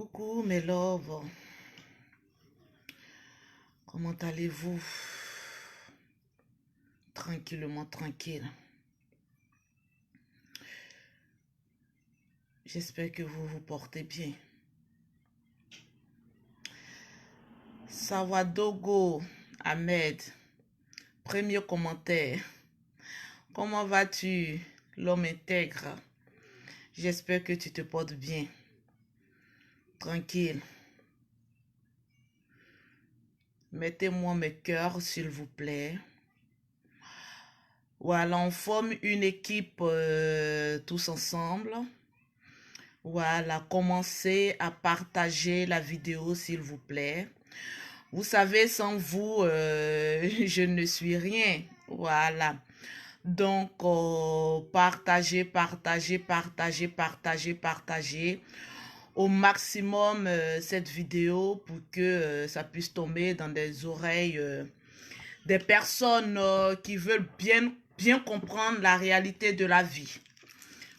Coucou mes loves, comment allez-vous? Tranquillement, tranquille. J'espère que vous vous portez bien. Sawadogo Ahmed, premier commentaire. Comment vas-tu, l'homme intègre? J'espère que tu te portes bien. Tranquille. Mettez-moi mes cœurs, s'il vous plaît. Voilà, on forme une équipe tous ensemble. Voilà, commencez à partager la vidéo, s'il vous plaît. Vous savez, sans vous, je ne suis rien. Voilà. Donc, partagez, partagez, partagez, partagez, partagez au maximum cette vidéo pour que ça puisse tomber dans des oreilles des personnes qui veulent bien comprendre la réalité de la vie.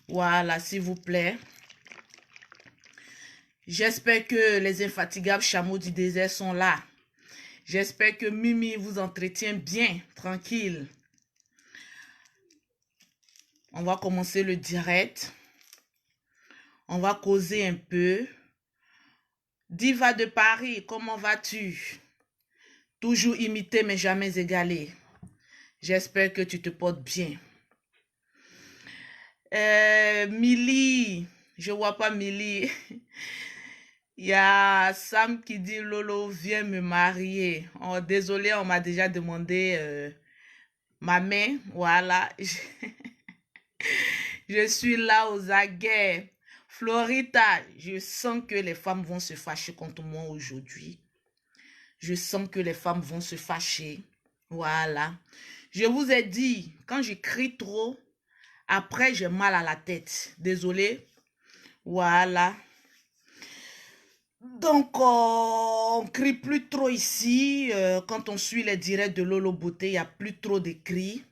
Voilà, s'il vous plaît. J'espère que les infatigables chameaux du désert sont là. J'espère que Mimi vous entretient bien, tranquille. On va commencer le direct. On va causer un peu. Diva de Paris, comment vas-tu? Toujours imité mais jamais égalé. J'espère que tu te portes bien. Milly, je vois pas Milly. Il y a Sam qui dit Lolo, viens me marier. Oh, désolé, on m'a déjà demandé ma main. Voilà. Je suis là aux aguets. Florita, je sens que les femmes vont se fâcher contre moi aujourd'hui. Je sens que les femmes vont se fâcher. Voilà. Je vous ai dit, quand je crie trop, après j'ai mal à la tête. Désolé. Voilà. Donc, on crie plus trop ici. Quand on suit les directs de Lolo Beauté, il n'y a plus trop de cris.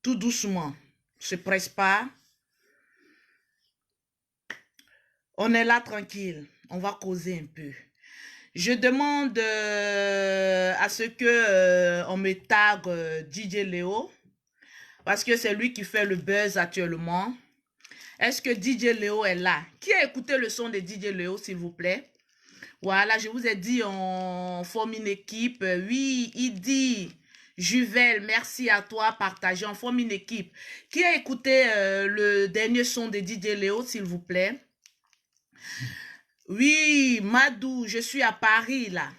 Tout doucement. Ne se presse pas. On est là tranquille. On va causer un peu. Je demande à ce que on me tag DJ Léo. Parce que c'est lui qui fait le buzz actuellement. Est-ce que DJ Léo est là? Qui a écouté le son de DJ Léo, s'il vous plaît? Voilà, je vous ai dit, on forme une équipe. Oui, il dit, Juvel, merci à toi, partagez, on forme une équipe. Qui a écouté le dernier son de DJ Léo, s'il vous plaît? Oui, Madou, je suis à Paris, là.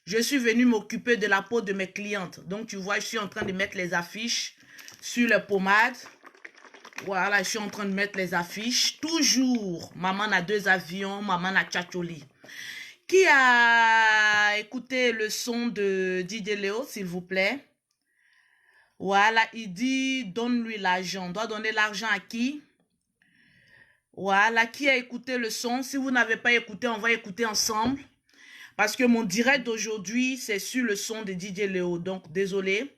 Je suis venu m'occuper de la peau de mes clientes. Donc, tu vois, je suis en train de mettre les affiches sur les pommades. Voilà, je suis en train de mettre les affiches. Toujours, maman a 2 avions, maman a tchatcholi. Qui a écouté le son de DJ Léo, s'il vous plaît? Voilà, il dit, donne-lui l'argent. On doit donner l'argent à qui? Voilà, qui a écouté le son? Si vous n'avez pas écouté, on va écouter ensemble. Parce que mon direct d'aujourd'hui, c'est sur le son de DJ Léo. Donc, désolé.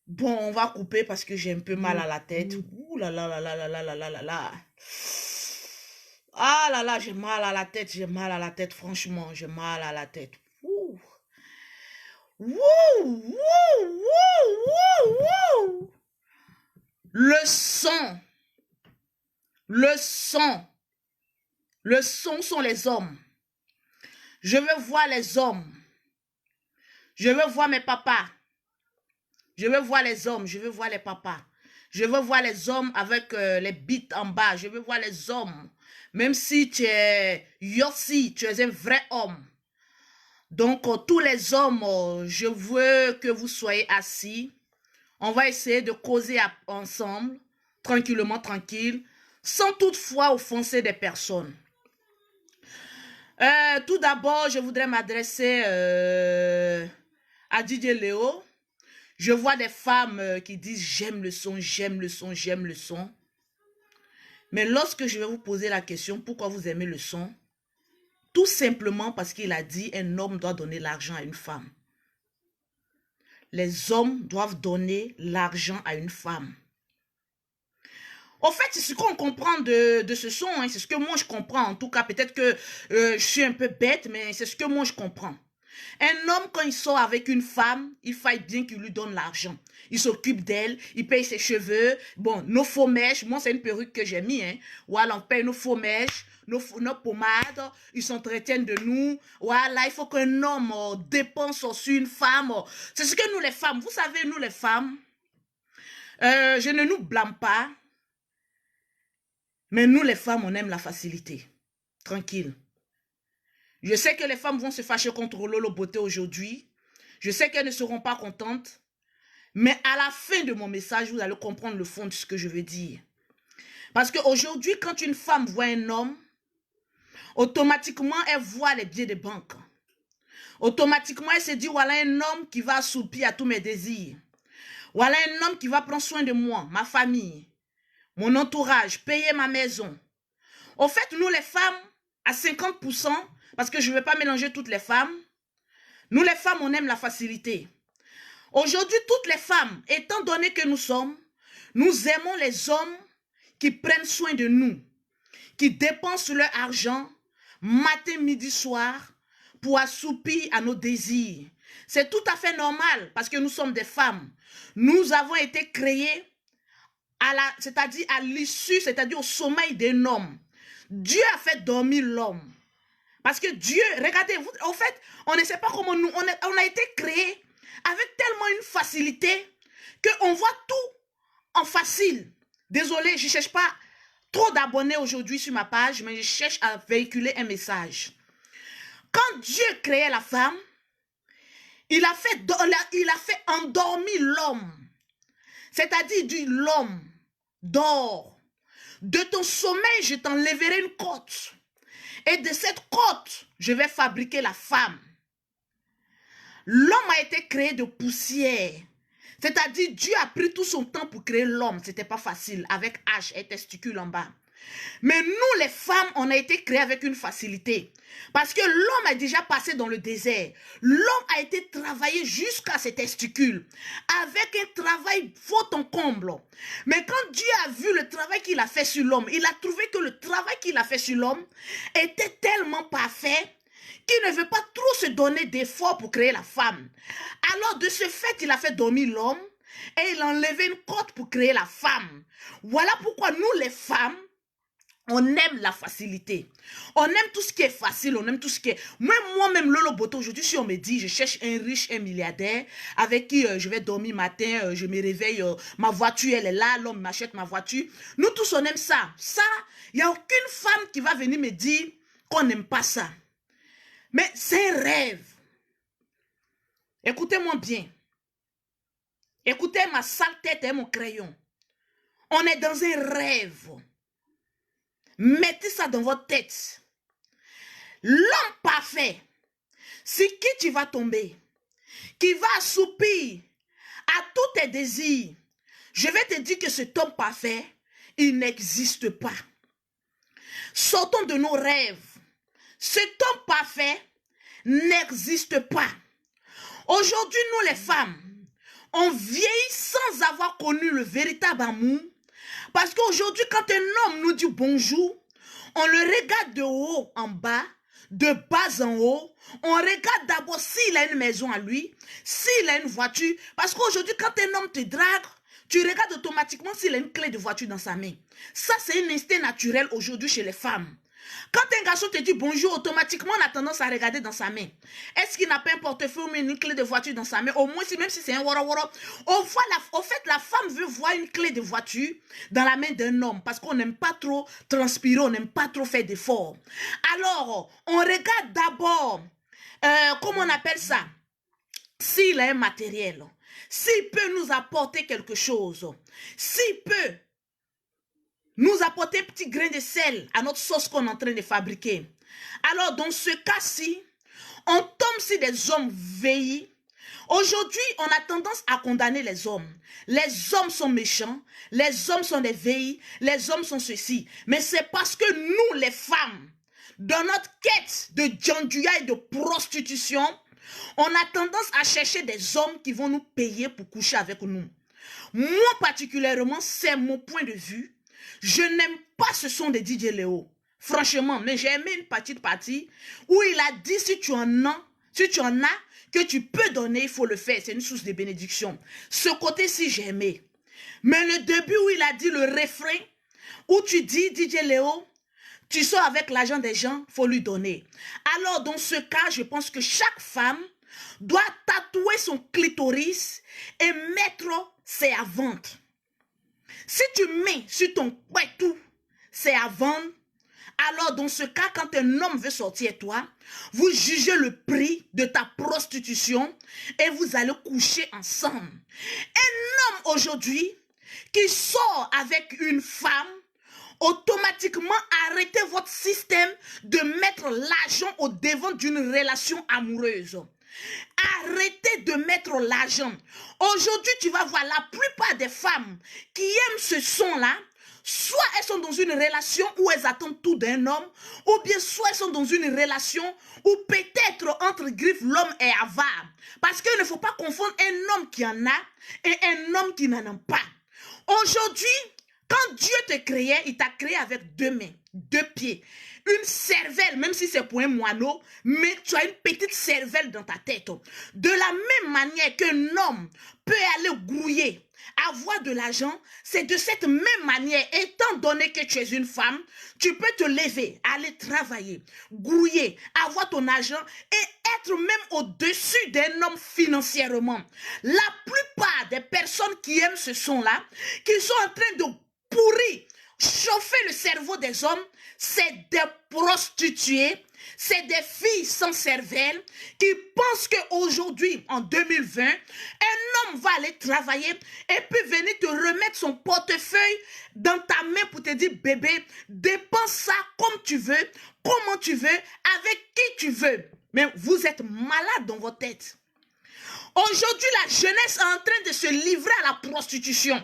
Bon, on va couper parce que j'ai un peu mal à la tête. Ouh là là là là là là là là là là. Ah là là, j'ai mal à la tête, j'ai mal à la tête, franchement, j'ai mal à la tête. Ouh. Wouh, wouh, wouh, wouh, wouh. Le son, le son, le son sont les hommes. Je veux voir les hommes. Je veux voir mes papas. Je veux voir les hommes, je veux voir les papas. Je veux voir les hommes avec les bites en bas. Je veux voir les hommes. Même si tu es Yossi, tu es un vrai homme. Donc, tous les hommes, je veux que vous soyez assis. On va essayer de causer ensemble, tranquillement, tranquille, sans toutefois offenser des personnes. Tout d'abord, je voudrais m'adresser à DJ Léo. Je vois des femmes qui disent « j'aime le son, j'aime le son, j'aime le son ». Mais lorsque je vais vous poser la question « pourquoi vous aimez le son ?» Tout simplement parce qu'il a dit « un homme doit donner l'argent à une femme ». Les hommes doivent donner l'argent à une femme. Au fait, c'est ce qu'on comprend de ce son, hein, c'est ce que moi je comprends. En tout cas, peut-être que je suis un peu bête, mais c'est ce que moi je comprends. Un homme, quand il sort avec une femme, il faille bien qu'il lui donne l'argent. Il s'occupe d'elle, il paye ses cheveux. Bon, nos faux mèches, moi c'est une perruque que j'ai mis, hein. Voilà, on paye nos faux mèches, nos pommades, ils s'entretiennent de nous. Voilà, il faut qu'un homme dépense sur une femme. C'est ce que nous les femmes, vous savez, nous les femmes, je ne nous blâme pas, mais nous les femmes, on aime la facilité. Tranquille. Je sais que les femmes vont se fâcher contre Lolo Beauté aujourd'hui. Je sais qu'elles ne seront pas contentes. Mais à la fin de mon message, vous allez comprendre le fond de ce que je veux dire. Parce qu'aujourd'hui, quand une femme voit un homme, automatiquement, elle voit les billets de banque. Automatiquement, elle se dit, voilà un homme qui va assoupir à tous mes désirs. Voilà un homme qui va prendre soin de moi, ma famille, mon entourage, payer ma maison. Au fait, nous les femmes, à 50%, parce que je ne vais pas mélanger toutes les femmes, nous les femmes, on aime la facilité. Aujourd'hui, toutes les femmes, étant donné que nous sommes, nous aimons les hommes qui prennent soin de nous, qui dépensent leur argent matin, midi, soir pour assoupir à nos désirs. C'est tout à fait normal parce que nous sommes des femmes. Nous avons été créés c'est-à-dire à l'issue, c'est-à-dire au sommeil d'un homme. Dieu a fait dormir l'homme. Parce que Dieu, regardez, en fait, on ne sait pas comment nous, on a été créés avec tellement une facilité qu'on voit tout en facile. Désolé, je ne cherche pas trop d'abonnés aujourd'hui sur ma page, mais je cherche à véhiculer un message. Quand Dieu créait la femme, il a fait endormir l'homme. C'est-à-dire, l'homme dort. De ton sommeil, je t'enlèverai une côte. Et de cette côte, je vais fabriquer la femme. L'homme a été créé de poussière. C'est-à-dire, Dieu a pris tout son temps pour créer l'homme. Ce n'était pas facile, avec hache et testicules en bas. Mais nous, les femmes, on a été créés avec une facilité. Parce que l'homme a déjà passé dans le désert. L'homme a été travaillé jusqu'à ses testicules. Avec un travail faute en comble. Mais quand Dieu a vu le travail qu'il a fait sur l'homme, il a trouvé que le travail qu'il a fait sur l'homme était tellement parfait qu'il ne veut pas trop se donner d'efforts pour créer la femme. Alors, de ce fait, il a fait dormir l'homme et il a enlevé une côte pour créer la femme. Voilà pourquoi nous, les femmes, on aime la facilité. On aime tout ce qui est facile. On aime tout ce qui est... Moi-même, Lolo Boto, aujourd'hui, si on me dit, je cherche un riche, un milliardaire, avec qui je vais dormir matin, je me réveille, ma voiture, elle est là, l'homme m'achète ma voiture. Nous tous, on aime ça. Ça, il n'y a aucune femme qui va venir me dire qu'on n'aime pas ça. Mais c'est un rêve. Écoutez-moi bien. Écoutez ma sale tête et mon crayon. On est dans un rêve. Mettez ça dans votre tête. L'homme parfait, sur qui tu vas tomber, qui va assoupir à tous tes désirs, je vais te dire que cet homme parfait, il n'existe pas. Sortons de nos rêves. Cet homme parfait n'existe pas. Aujourd'hui, nous les femmes, on vieillit sans avoir connu le véritable amour. Parce qu'aujourd'hui, quand un homme nous dit bonjour, on le regarde de haut en bas, de bas en haut. On regarde d'abord s'il a une maison à lui, s'il a une voiture. Parce qu'aujourd'hui, quand un homme te drague, tu regardes automatiquement s'il a une clé de voiture dans sa main. Ça, c'est un instinct naturel aujourd'hui chez les femmes. Quand un garçon te dit bonjour, automatiquement, on a tendance à regarder dans sa main. Est-ce qu'il n'a pas un portefeuille ou une clé de voiture dans sa main? Au moins, même si c'est un wara-wara. Au fait, la femme veut voir une clé de voiture dans la main d'un homme parce qu'on n'aime pas trop transpirer, on n'aime pas trop faire d'efforts. Alors, on regarde d'abord, comment on appelle ça? S'il a un matériel, s'il peut nous apporter quelque chose, s'il peut nous apporter un petit grain de sel à notre sauce qu'on est en train de fabriquer. Alors, dans ce cas-ci, on tombe sur des hommes veillés. Aujourd'hui, on a tendance à condamner les hommes. Les hommes sont méchants, les hommes sont des veilles, les hommes sont ceci. Mais c'est parce que nous, les femmes, dans notre quête de djanduya et de prostitution, on a tendance à chercher des hommes qui vont nous payer pour coucher avec nous. Moi, particulièrement, c'est mon point de vue. Je n'aime pas ce son de DJ Léo. Franchement, mais j'ai aimé une petite partie où il a dit si tu en as, que tu peux donner, il faut le faire. C'est une source de bénédiction. Ce côté-ci, j'ai aimé. Mais le début où il a dit le refrain, où tu dis, DJ Léo, tu sors avec l'argent des gens, il faut lui donner. Alors, dans ce cas, je pense que chaque femme doit tatouer son clitoris et mettre c'est à vendre. Si tu mets sur ton tout, c'est à vendre. Alors, dans ce cas, quand un homme veut sortir toi, vous jugez le prix de ta prostitution et vous allez coucher ensemble. Un homme aujourd'hui qui sort avec une femme, automatiquement arrêtez votre système de mettre l'argent au devant d'une relation amoureuse. Arrêtez de mettre l'argent. Aujourd'hui, tu vas voir la plupart des femmes qui aiment ce son-là, soit elles sont dans une relation où elles attendent tout d'un homme, ou bien soit elles sont dans une relation où peut-être entre griffes l'homme est avare. Parce qu'il ne faut pas confondre un homme qui en a et un homme qui n'en a pas. Aujourd'hui, quand Dieu te créait, il t'a créé avec 2 mains, 2 pieds, une cervelle, même si c'est pour un moineau, mais tu as une petite cervelle dans ta tête. De la même manière qu'un homme peut aller grouiller, avoir de l'argent, c'est de cette même manière, étant donné que tu es une femme, tu peux te lever, aller travailler, grouiller, avoir ton argent et être même au-dessus d'un homme financièrement. La plupart des personnes qui aiment ce son-là, qui sont en train de pourrir, chauffer le cerveau des hommes, c'est des prostituées, c'est des filles sans cervelle qui pensent qu'aujourd'hui, en 2020, un homme va aller travailler et puis venir te remettre son portefeuille dans ta main pour te dire, bébé, dépense ça comme tu veux, comment tu veux, avec qui tu veux. Mais vous êtes malade dans votre tête. Aujourd'hui, la jeunesse est en train de se livrer à la prostitution.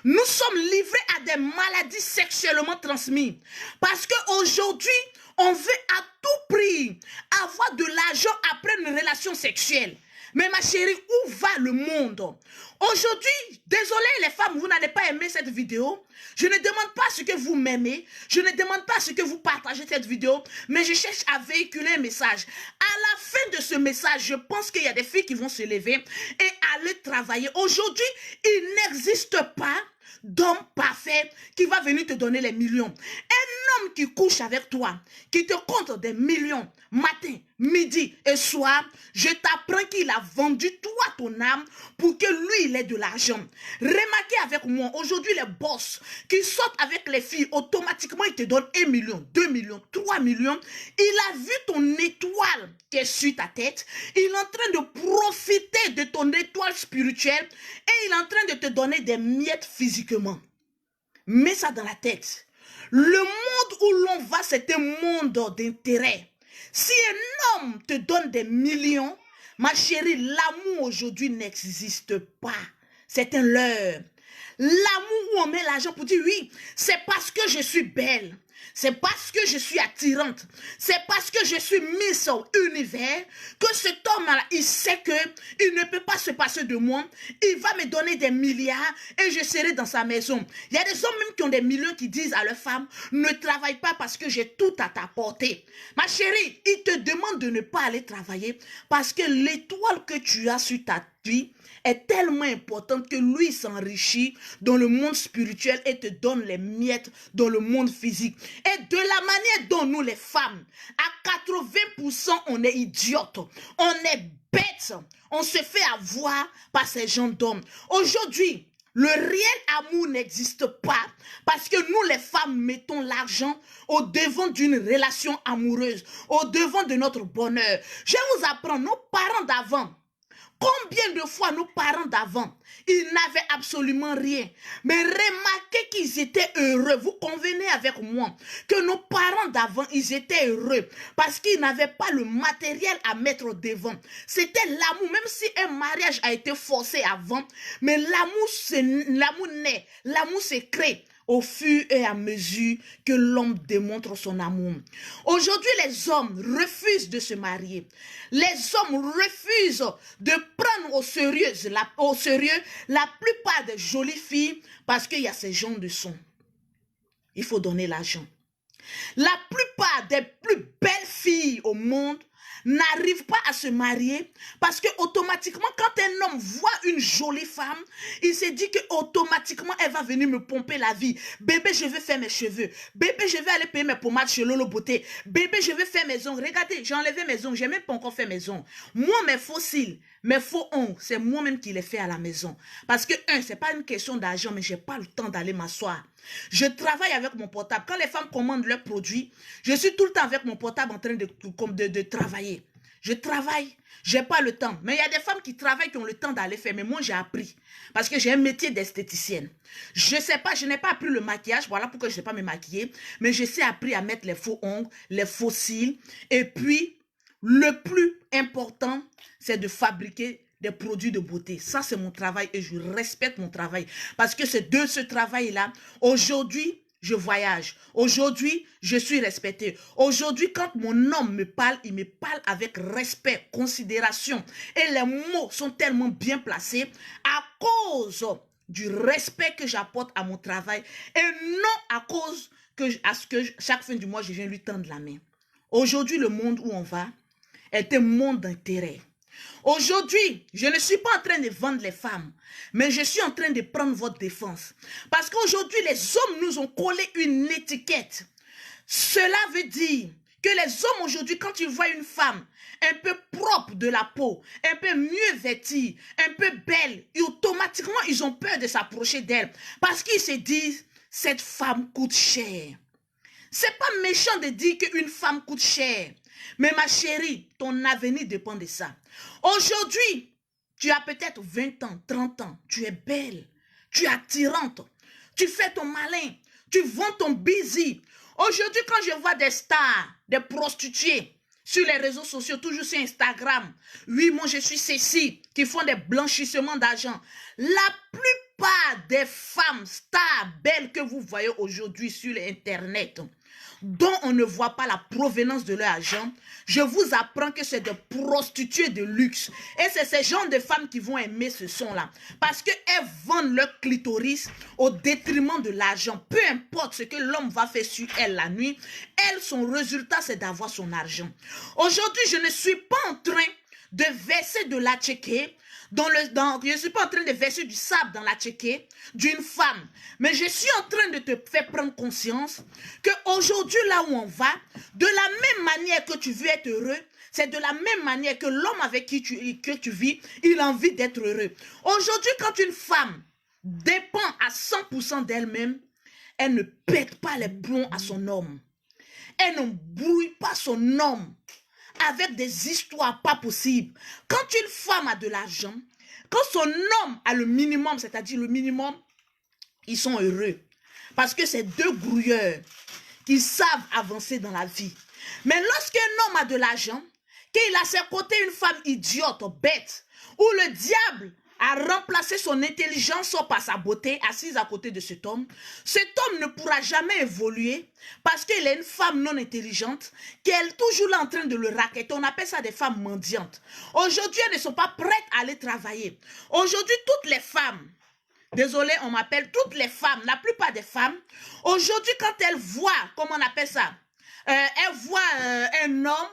Nous sommes livrés à des maladies sexuellement transmises. Parce qu'aujourd'hui, on veut à tout prix avoir de l'argent après une relation sexuelle. Mais ma chérie, où va le monde? Aujourd'hui, désolé les femmes, vous n'allez pas aimer cette vidéo. Je ne demande pas ce que vous m'aimez. Je ne demande pas ce que vous partagez cette vidéo. Mais je cherche à véhiculer un message. À la fin de ce message, je pense qu'il y a des filles qui vont se lever et aller travailler. Aujourd'hui, il n'existe pas d'homme parfait qui va venir te donner les millions. Un homme qui couche avec toi, qui te compte des millions, matin, midi et soir, je t'apprends qu'il a vendu toi ton âme pour que lui, il ait de l'argent. Remarquez avec moi, aujourd'hui les boss qui sortent avec les filles, automatiquement ils te donnent 1 million, 2 millions, 3 millions. Il a vu ton étoile qui est sur ta tête. Il est en train de profiter de ton étoile spirituelle et il est en train de te donner des miettes physiquement. Mets ça dans la tête. Le monde où l'on va, c'est un monde d'intérêt. Si un homme te donne des millions, ma chérie, l'amour aujourd'hui n'existe pas. C'est un leurre. L'amour où on met l'argent pour dire oui, c'est parce que je suis belle. C'est parce que je suis attirante. C'est parce que je suis Miss Univers que cet homme-là, il sait qu'il ne peut pas se passer de moi. Il va me donner des milliards et je serai dans sa maison. Il y a des hommes même qui ont des millions qui disent à leurs femmes, ne travaille pas parce que j'ai tout à t'apporter. Ma chérie, il te demande de ne pas aller travailler parce que l'étoile que tu as sur ta vie est tellement importante que lui s'enrichit dans le monde spirituel et te donne les miettes dans le monde physique. Et de la manière dont nous les femmes, à 80% on est idiotes, on est bêtes, on se fait avoir par ces gens d'hommes. Aujourd'hui, le réel amour n'existe pas parce que nous les femmes mettons l'argent au devant d'une relation amoureuse, au devant de notre bonheur. Je vous apprends, nos parents d'avant, combien de fois nos parents d'avant, ils n'avaient absolument rien. Mais remarquez qu'ils étaient heureux. Vous convenez avec moi que nos parents d'avant, ils étaient heureux parce qu'ils n'avaient pas le matériel à mettre devant. C'était l'amour, même si un mariage a été forcé avant. Mais l'amour naît, l'amour se crée au fur et à mesure que l'homme démontre son amour. Aujourd'hui, les hommes refusent de se marier. Les hommes refusent de prendre au sérieux la plupart des jolies filles parce qu'il y a ces gens de son. il faut donner l'argent. La plupart des plus belles filles au monde n'arrivent pas à se marier parce que automatiquement, quand un homme voit une jolie femme, il se dit que automatiquement elle va venir me pomper la vie. Bébé, je vais faire mes cheveux. Bébé, je vais aller payer mes pommades chez Lolo Beauté. Bébé, je vais faire mes ongles. Regardez, j'ai enlevé mes ongles. J'ai même pas encore fait mes ongles. Moi, mes faux cils, mes faux ongles, c'est moi-même qui les fais à la maison. Parce que, c'est pas une question d'argent, mais j'ai pas le temps d'aller m'asseoir. Je travaille avec mon portable. Quand les femmes commandent leurs produits, je suis tout le temps avec mon portable en train de travailler. Je travaille, j'ai pas le temps. Mais il y a des femmes qui travaillent, qui ont le temps d'aller faire. Mais moi, j'ai appris. Parce que j'ai un métier d'esthéticienne. Je sais pas, je n'ai pas appris le maquillage. Voilà pourquoi je ne sais pas me maquiller. Mais je sais appris à mettre les faux ongles, les faux cils. Et puis, le plus important, c'est de fabriquer des produits de beauté. Ça, c'est mon travail et je respecte mon travail. Parce que c'est de ce travail-là, aujourd'hui, je voyage. Aujourd'hui, je suis respectée. Aujourd'hui, quand mon homme me parle, il me parle avec respect, considération. Et les mots sont tellement bien placés à cause du respect que j'apporte à mon travail et non à cause à ce que chaque fin du mois, je viens lui tendre la main. Aujourd'hui, le monde où on va est un monde d'intérêt. Aujourd'hui, je ne suis pas en train de vendre les femmes, mais je suis en train de prendre votre défense. Parce qu'aujourd'hui, les hommes nous ont collé une étiquette. Cela veut dire que les hommes aujourd'hui, quand ils voient une femme un peu propre de la peau, un peu mieux vêtie, un peu belle, et automatiquement, ils ont peur de s'approcher d'elle. Parce qu'ils se disent, cette femme coûte cher. C'est pas méchant de dire qu'une femme coûte cher. Mais ma chérie, ton avenir dépend de ça. Aujourd'hui, tu as peut-être 20 ans, 30 ans. Tu es belle, tu es attirante. Tu fais ton malin, tu vends ton busy. Aujourd'hui, quand je vois des stars, des prostituées sur les réseaux sociaux, toujours sur Instagram, oui, moi je suis Cécile, qui font des blanchissements d'argent. La plupart des femmes stars belles que vous voyez aujourd'hui sur Internet, dont on ne voit pas la provenance de leur argent, je vous apprends que c'est des prostituées de luxe. Et c'est ces genres de femmes qui vont aimer ce son-là. Parce qu'elles vendent leur clitoris au détriment de l'argent. Peu importe ce que l'homme va faire sur elle la nuit, elle, son résultat, c'est d'avoir son argent. Aujourd'hui, je ne suis pas en train de verser de la tchéké je ne suis pas en train de verser du sable dans la tchéké d'une femme, mais je suis en train de te faire prendre conscience qu'aujourd'hui, là où on va, de la même manière que tu veux être heureux, c'est de la même manière que l'homme avec qui tu vis, il a envie d'être heureux. Aujourd'hui, quand une femme dépend à 100% d'elle-même, elle ne pète pas les plombs à son homme. Elle ne brouille pas son homme avec des histoires pas possibles. Quand une femme a de l'argent, quand son homme a le minimum, c'est-à-dire le minimum, ils sont heureux. Parce que c'est deux grouilleurs qui savent avancer dans la vie. Mais lorsqu'un homme a de l'argent, qu'il a à ses côtés une femme idiote, bête, où le diable a remplacé son intelligence par sa beauté, assise à côté de cet homme ne pourra jamais évoluer parce qu'elle est une femme non intelligente, qu'elle est toujours là en train de le racketter. On appelle ça des femmes mendiantes. Aujourd'hui, elles ne sont pas prêtes à aller travailler. Aujourd'hui, toutes les femmes, désolé, on m'appelle toutes les femmes, la plupart des femmes, aujourd'hui, quand elles voient, comment on appelle ça, elles voient un homme,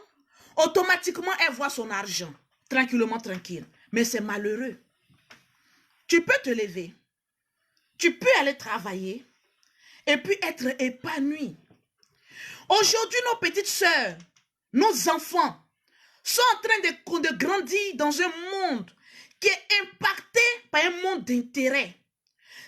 automatiquement, elles voient son argent, tranquillement, tranquille. Mais c'est malheureux. Tu peux te lever, tu peux aller travailler et puis être épanoui. Aujourd'hui, nos petites sœurs, nos enfants sont en train de grandir dans un monde qui est impacté par un monde d'intérêt.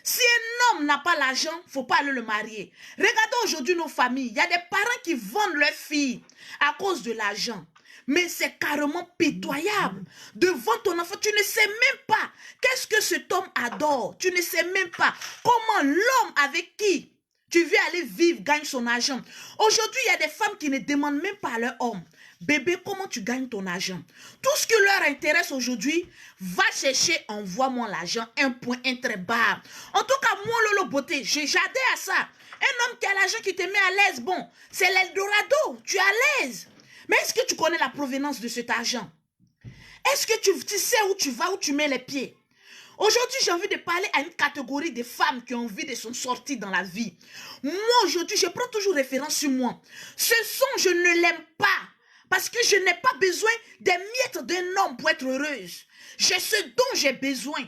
Si un homme n'a pas l'argent, il ne faut pas aller le marier. Regardez aujourd'hui nos familles, il y a des parents qui vendent leurs filles à cause de l'argent. Mais c'est carrément pitoyable. Devant ton enfant, tu ne sais même pas qu'est-ce que cet homme adore. Tu ne sais même pas comment l'homme avec qui tu veux aller vivre gagne son argent. Aujourd'hui, il y a des femmes qui ne demandent même pas à leur homme. Bébé, comment tu gagnes ton argent? Tout ce qui leur intéresse aujourd'hui, va chercher, envoie-moi l'argent, un point, un trait barre. En tout cas, moi, Lolo Beauté, j'adhère à ça. Un homme qui a l'argent, qui te met à l'aise, bon, c'est l'Eldorado, tu es à l'aise. Mais est-ce que tu connais la provenance de cet argent? Est-ce que tu sais où tu vas, où tu mets les pieds? Aujourd'hui, j'ai envie de parler à une catégorie de femmes qui ont envie de s'en sortir dans la vie. Moi, aujourd'hui, je prends toujours référence sur moi. Ce son, je ne l'aime pas. Parce que je n'ai pas besoin des miettes d'un homme pour être heureuse. J'ai ce dont j'ai besoin.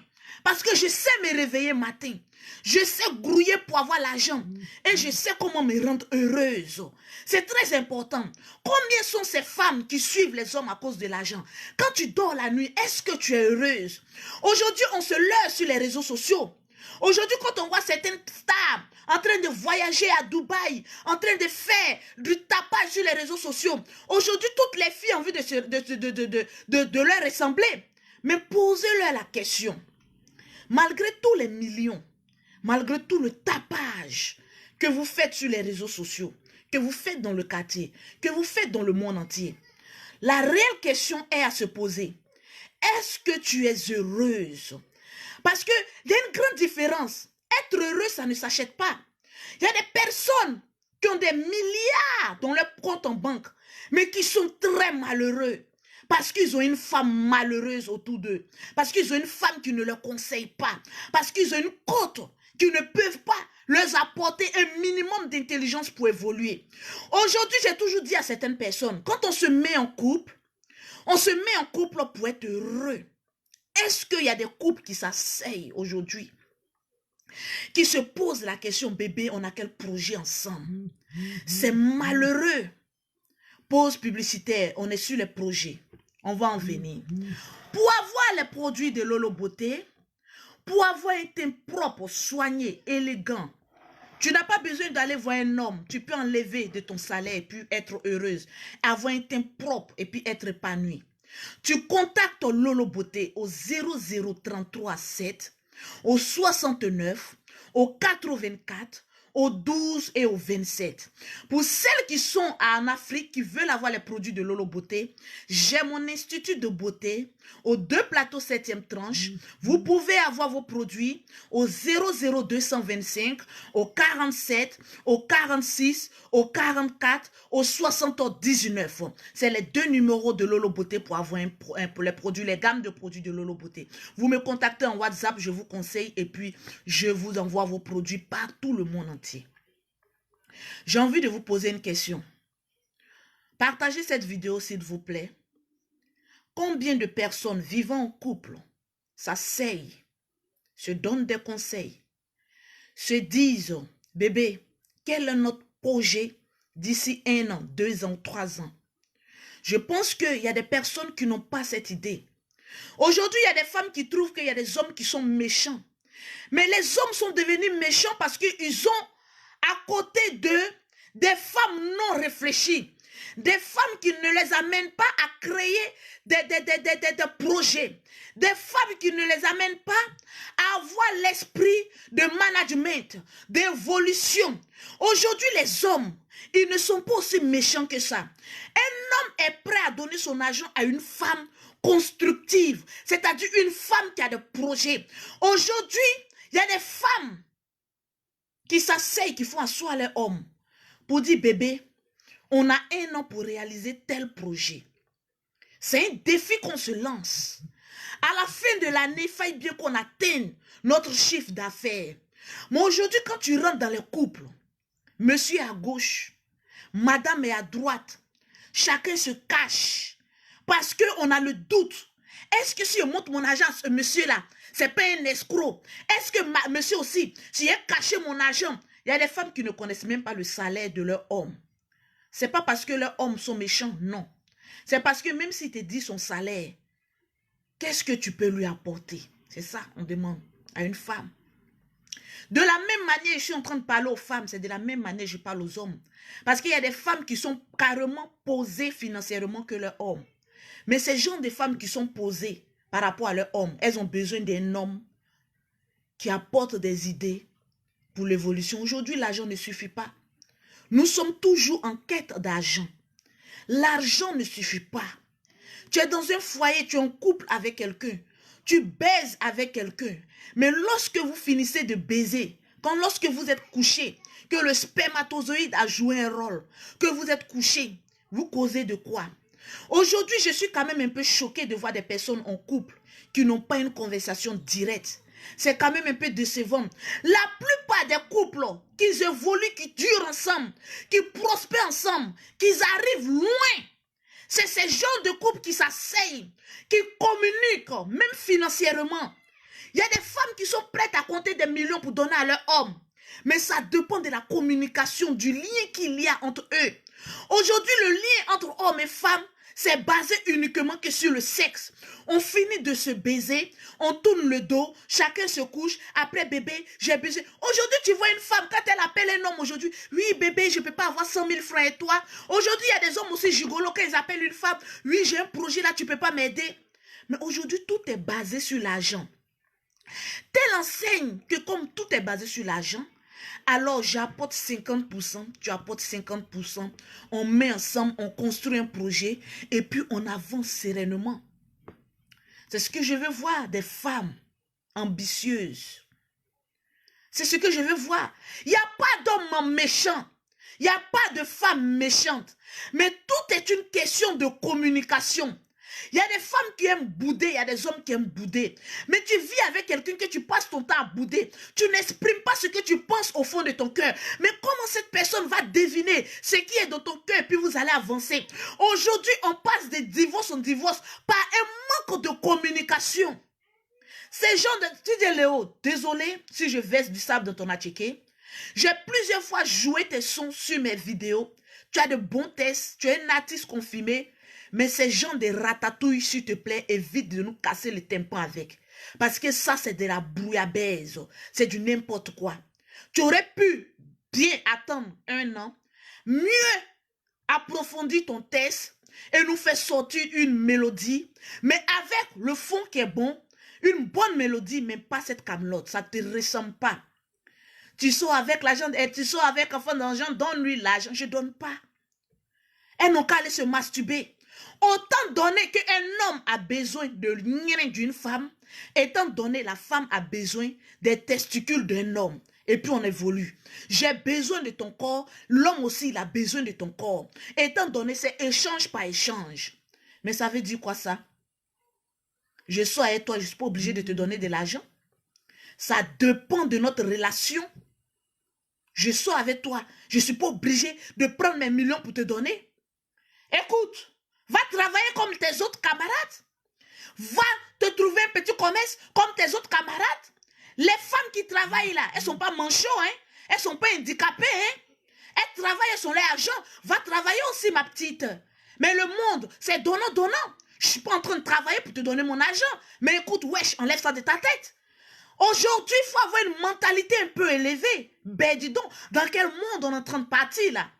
Parce que je sais me réveiller matin. Je sais grouiller pour avoir l'argent. Et je sais comment me rendre heureuse. C'est très important. Combien sont ces femmes qui suivent les hommes à cause de l'argent? Quand tu dors la nuit, est-ce que tu es heureuse? Aujourd'hui, on se leurre sur les réseaux sociaux. Aujourd'hui, quand on voit certaines stars en train de voyager à Dubaï, en train de faire du tapage sur les réseaux sociaux, aujourd'hui, toutes les filles ont envie de leur ressembler. Mais posez-leur la question. Malgré tous les millions, malgré tout le tapage que vous faites sur les réseaux sociaux, que vous faites dans le quartier, que vous faites dans le monde entier, la réelle question est à se poser. Est-ce que tu es heureuse? Parce qu'il y a une grande différence. Être heureux, ça ne s'achète pas. Il y a des personnes qui ont des milliards dans leur compte en banque, mais qui sont très malheureux. Parce qu'ils ont une femme malheureuse autour d'eux. Parce qu'ils ont une femme qui ne leur conseille pas. Parce qu'ils ont une côte qui ne peuvent pas leur apporter un minimum d'intelligence pour évoluer. Aujourd'hui, j'ai toujours dit à certaines personnes, quand on se met en couple pour être heureux. Est-ce qu'il y a des couples qui s'asseyent aujourd'hui, qui se posent la question, bébé, on a quel projet ensemble? C'est malheureux. Pause publicitaire, on est sur les projets. On va en venir. Pour avoir les produits de Lolo Beauté, pour avoir un teint propre, soigné, élégant, tu n'as pas besoin d'aller voir un homme. Tu peux enlever de ton salaire et puis être heureuse. Avoir un teint propre et puis être épanouie. Tu contactes Lolo Beauté au 00337, au 69, au 84, au 12 et au 27. Pour celles qui sont en Afrique, qui veulent avoir les produits de Lolo Beauté, j'ai mon institut de beauté aux 2 plateaux 7e tranche. Vous pouvez avoir vos produits au 00225, au 47, au 46, au 44, au 79. C'est les 2 numéros de Lolo Beauté pour avoir pour les produits, les gammes de produits de Lolo Beauté. Vous me contactez en WhatsApp, je vous conseille et puis je vous envoie vos produits par tout le monde entier. J'ai envie de vous poser une question. Partagez cette vidéo s'il vous plaît. Combien de personnes vivant en couple s'asseyent, se donnent des conseils, se disent, bébé, quel est notre projet d'ici 1 an, 2 ans, 3 ans? Je pense qu'il y a des personnes qui n'ont pas cette idée. Aujourd'hui, il y a des femmes qui trouvent qu'il y a des hommes qui sont méchants. Mais les hommes sont devenus méchants parce qu'ils ont à côté d'eux des femmes non réfléchies. Des femmes qui ne les amènent pas à créer des projets. Des femmes qui ne les amènent pas à avoir l'esprit de management, d'évolution. Aujourd'hui, les hommes, ils ne sont pas aussi méchants que ça. Un homme est prêt à donner son argent à une femme constructive, c'est-à-dire une femme qui a des projets. Aujourd'hui, il y a des femmes qui s'asseyent, qui font asseoir les hommes pour dire, bébé, on a 1 an pour réaliser tel projet. C'est un défi qu'on se lance. À la fin de l'année, il faille bien qu'on atteigne notre chiffre d'affaires. Mais aujourd'hui, quand tu rentres dans les couples, monsieur est à gauche, madame est à droite, chacun se cache parce qu'on a le doute. Est-ce que si je montre mon argent à ce monsieur-là, c'est pas un escroc? Est-ce que monsieur aussi, si j'ai caché mon argent, il y a des femmes qui ne connaissent même pas le salaire de leur homme. C'est pas parce que leurs hommes sont méchants, non. C'est parce que même s'il te dit son salaire, qu'est-ce que tu peux lui apporter? C'est ça, on demande à une femme. De la même manière, je suis en train de parler aux femmes, c'est de la même manière que je parle aux hommes. Parce qu'il y a des femmes qui sont carrément posées financièrement que leurs hommes. Mais ces gens de femmes qui sont posées par rapport à leur homme, elles ont besoin d'un homme qui apporte des idées pour l'évolution. Aujourd'hui, l'argent ne suffit pas. Nous sommes toujours en quête d'argent. L'argent ne suffit pas. Tu es dans un foyer, tu es en couple avec quelqu'un. Tu baises avec quelqu'un. Mais lorsque vous finissez de baiser, lorsque vous êtes couché, que le spermatozoïde a joué un rôle, que vous êtes couché, vous causez de quoi? Aujourd'hui, je suis quand même un peu choquée de voir des personnes en couple qui n'ont pas une conversation directe. C'est quand même un peu décevant. La plupart des couples qui évoluent, qui durent ensemble, qui prospèrent ensemble, qui arrivent loin, c'est ces genres de couples qui s'asseyent, qui communiquent, même financièrement. Il y a des femmes qui sont prêtes à compter des millions pour donner à leur homme. Mais ça dépend de la communication, du lien qu'il y a entre eux. Aujourd'hui, le lien entre hommes et femmes, c'est basé uniquement que sur le sexe. On finit de se baiser, on tourne le dos, chacun se couche, après bébé, j'ai baisé. Aujourd'hui, tu vois une femme, quand elle appelle un homme aujourd'hui, oui bébé, je ne peux pas avoir 100 000 francs et toi. Aujourd'hui, il y a des hommes aussi gigolos quand ils appellent une femme, oui j'ai un projet là, tu ne peux pas m'aider. Mais aujourd'hui, tout est basé sur l'argent. Telle enseigne que comme tout est basé sur l'argent, alors j'apporte 50%, tu apportes 50%, on met ensemble, on construit un projet et puis on avance sereinement. C'est ce que je veux voir, des femmes ambitieuses. C'est ce que je veux voir. Il n'y a pas d'homme méchant, il n'y a pas de femme méchante, mais tout est une question de communication. Il y a des femmes qui aiment bouder, il y a des hommes qui aiment bouder. Mais tu vis avec quelqu'un que tu passes ton temps à bouder. Tu n'exprimes pas ce que tu penses au fond de ton cœur. Mais comment cette personne va deviner ce qui est dans ton cœur et puis vous allez avancer? Aujourd'hui, on passe de divorce en divorce par un manque de communication. Ces gens de... Tu dis Léo, désolé si je verse du sable dans ton attiqué. J'ai plusieurs fois joué tes sons sur mes vidéos. Tu as de bons tests, tu es un artiste confirmé. Mais ces gens de ratatouille, s'il te plaît, évite de nous casser le tympan avec. Parce que ça, c'est de la brouillabaisse. C'est du n'importe quoi. Tu aurais pu bien attendre 1 an, mieux approfondir ton test et nous faire sortir une mélodie, mais avec le fond qui est bon, une bonne mélodie, mais pas cette camelote. Ça ne te ressemble pas. Tu sors avec l'argent, tu sors avec enfant d'argent, donne-lui l'argent. Je ne donne pas. Elles n'ont qu'à aller se masturber. Autant donné qu'un homme a besoin d'une femme, étant donné la femme a besoin des testicules d'un homme. Et puis on évolue. J'ai besoin de ton corps, l'homme aussi il a besoin de ton corps. Étant donné c'est échange par échange. Mais ça veut dire quoi ça? Je suis avec toi, je ne suis pas obligé de te donner de l'argent. Ça dépend de notre relation. Je suis avec toi, je ne suis pas obligé de prendre mes millions pour te donner. Écoute, va travailler comme tes autres camarades. Va te trouver un petit commerce comme tes autres camarades. Les femmes qui travaillent là, elles ne sont pas manchots, hein? Elles ne sont pas handicapées. Hein? Elles travaillent, elles sont là argent. Va travailler aussi, ma petite. Mais le monde, c'est donnant. Je ne suis pas en train de travailler pour te donner mon argent. Mais écoute, wesh, enlève ça de ta tête. Aujourd'hui, il faut avoir une mentalité un peu élevée. Ben dis donc, dans quel monde on est en train de partir là?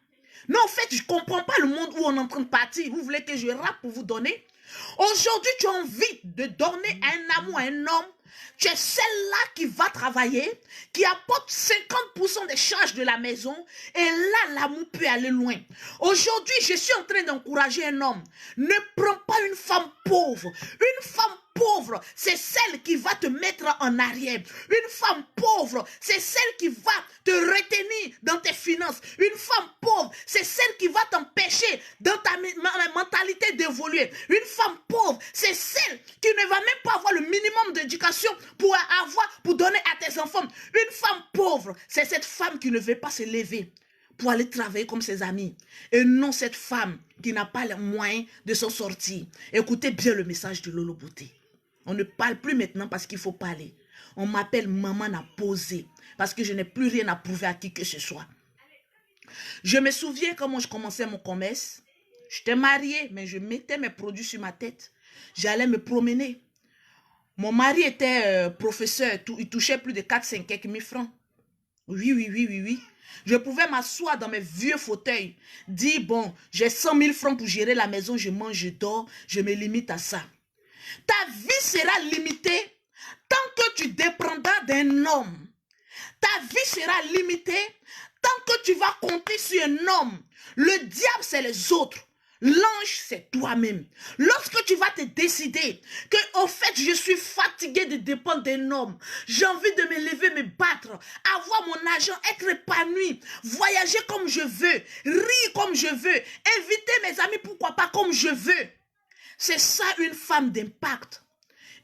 Non, en fait, je ne comprends pas le monde où on est en train de partir. Vous voulez que je rappe pour vous donner? Aujourd'hui, tu as envie de donner un amour à un homme. Tu es celle-là qui va travailler, qui apporte 50% des charges de la maison. Et là, l'amour peut aller loin. Aujourd'hui, je suis en train d'encourager un homme. Ne prends pas une femme pauvre. Une femme pauvre, c'est celle qui va te mettre en arrière. Une femme pauvre, c'est celle qui va te retenir dans tes finances. Une femme pauvre, c'est celle qui va t'empêcher dans ta mentalité d'évoluer. Une femme pauvre, c'est celle qui ne va même pas avoir le minimum d'éducation pour donner à tes enfants. Une femme pauvre, c'est cette femme qui ne veut pas se lever pour aller travailler comme ses amis. Et non cette femme qui n'a pas les moyens de s'en sortir. Écoutez bien le message de Lolo Beauté. On ne parle plus maintenant parce qu'il faut parler. On m'appelle maman n'a posé parce que je n'ai plus rien à prouver à qui que ce soit. Je me souviens comment je commençais mon commerce. J'étais mariée, mais je mettais mes produits sur ma tête. J'allais me promener. Mon mari était professeur, il touchait plus de 4-5 quelques mille francs. Oui. Je pouvais m'asseoir dans mes vieux fauteuils, dire bon, j'ai 100 000 francs pour gérer la maison, je mange, je dors, je me limite à ça. Ta vie sera limitée tant que tu dépendras d'un homme. Ta vie sera limitée tant que tu vas compter sur un homme. Le diable, c'est les autres. L'ange, c'est toi-même. Lorsque tu vas te décider que, au fait, je suis fatigué de dépendre d'un homme, j'ai envie de me lever, me battre, avoir mon argent, être épanoui, voyager comme je veux, rire comme je veux, inviter mes amis, pourquoi pas, comme je veux. C'est ça une femme d'impact.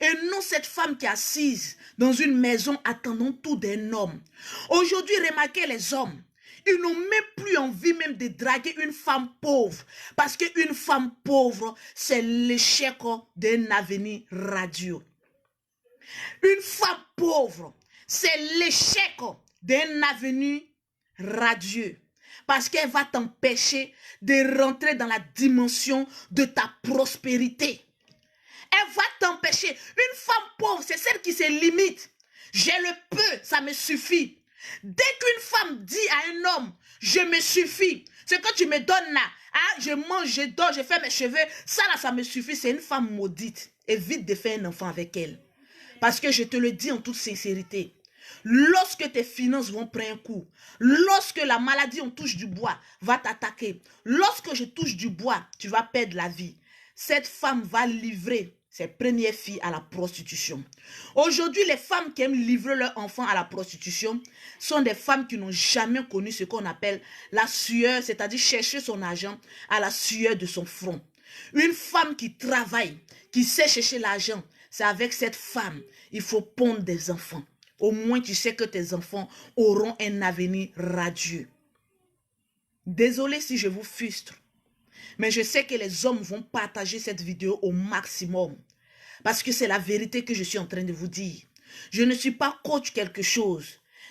Et non cette femme qui est assise dans une maison attendant tout d'un homme. Aujourd'hui, remarquez les hommes. Ils n'ont même plus envie même de draguer une femme pauvre. Parce qu'une femme pauvre, c'est l'échec d'un avenir radieux. Une femme pauvre, c'est l'échec d'un avenir radieux. Parce qu'elle va t'empêcher de rentrer dans la dimension de ta prospérité. Elle va t'empêcher. Une femme pauvre, c'est celle qui se limite. J'ai le peu, ça me suffit. Dès qu'une femme dit à un homme, je me suffis, ce que tu me donnes là, hein, je mange, je dors, je fais mes cheveux, ça là, ça me suffit, c'est une femme maudite. Évite de faire un enfant avec elle. Parce que je te le dis en toute sincérité, lorsque tes finances vont prendre un coup, lorsque la maladie, on touche du bois, va t'attaquer, lorsque je touche du bois, tu vas perdre la vie. Cette femme va livrer ses premières filles à la prostitution. Aujourd'hui, les femmes qui aiment livrer leurs enfants à la prostitution sont des femmes qui n'ont jamais connu ce qu'on appelle la sueur, c'est-à-dire chercher son argent à la sueur de son front. Une femme qui travaille, qui sait chercher l'argent, c'est avec cette femme, il faut pondre des enfants. Au moins, tu sais que tes enfants auront un avenir radieux. Désolé si je vous frustre. Mais je sais que les hommes vont partager cette vidéo au maximum. Parce que c'est la vérité que je suis en train de vous dire. Je ne suis pas coach quelque chose.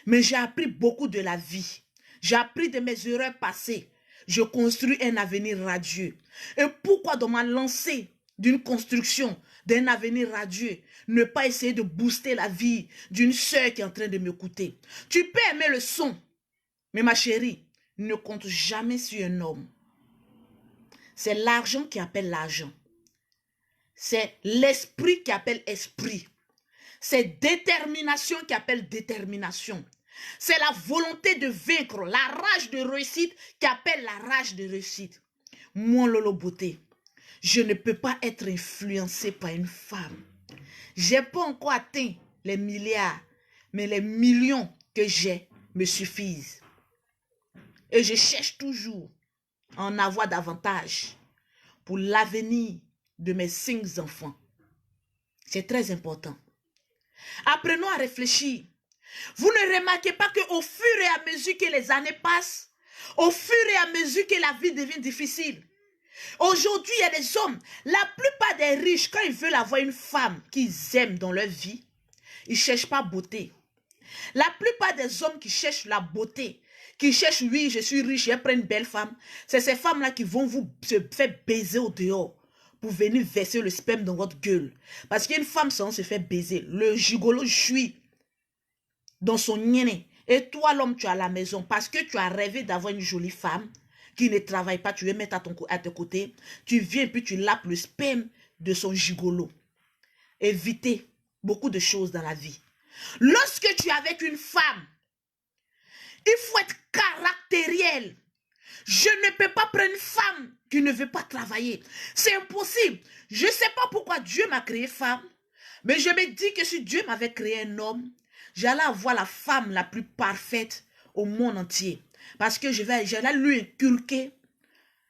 Mais j'ai appris beaucoup de la vie. J'ai appris de mes erreurs passées. Je construis un avenir radieux. Et pourquoi dans ma lancée d'une construction, d'un avenir radieux, ne pas essayer de booster la vie d'une sœur qui est en train de m'écouter? Tu peux aimer le son. Mais ma chérie, ne compte jamais sur un homme. C'est l'argent qui appelle l'argent. C'est l'esprit qui appelle esprit. C'est détermination qui appelle détermination. C'est la volonté de vaincre, la rage de réussite qui appelle la rage de réussite. Moi, Lolo Beauté, je ne peux pas être influencé par une femme. Je n'ai pas encore atteint les milliards, mais les millions que j'ai me suffisent. Et je cherche toujours à en avoir davantage pour l'avenir de mes 5 enfants. C'est très important. Apprenons à réfléchir. Vous ne remarquez pas qu'au fur et à mesure que les années passent, au fur et à mesure que la vie devient difficile, aujourd'hui, il y a des hommes, la plupart des riches, quand ils veulent avoir une femme qu'ils aiment dans leur vie, ils ne cherchent pas beauté. La plupart des hommes qui cherchent la beauté, qui cherchent, oui, je suis riche, je prends une belle femme, c'est ces femmes-là qui vont vous se faire baiser au dehors pour venir verser le sperme dans votre gueule. Parce qu'une femme, ça, on se fait baiser. Le gigolo jouit dans son niéné. Et toi, l'homme, tu es à la maison parce que tu as rêvé d'avoir une jolie femme qui ne travaille pas, tu veux mettre à tes côtés. Tu viens et puis tu lapes le sperme de son gigolo. Évitez beaucoup de choses dans la vie. Lorsque tu es avec une femme, il faut être caractériel. Je ne peux pas prendre une femme qui ne veut pas travailler. C'est impossible. Je ne sais pas pourquoi Dieu m'a créé femme, mais je me dis que si Dieu m'avait créé un homme, j'allais avoir la femme la plus parfaite au monde entier. Parce que j'allais lui inculquer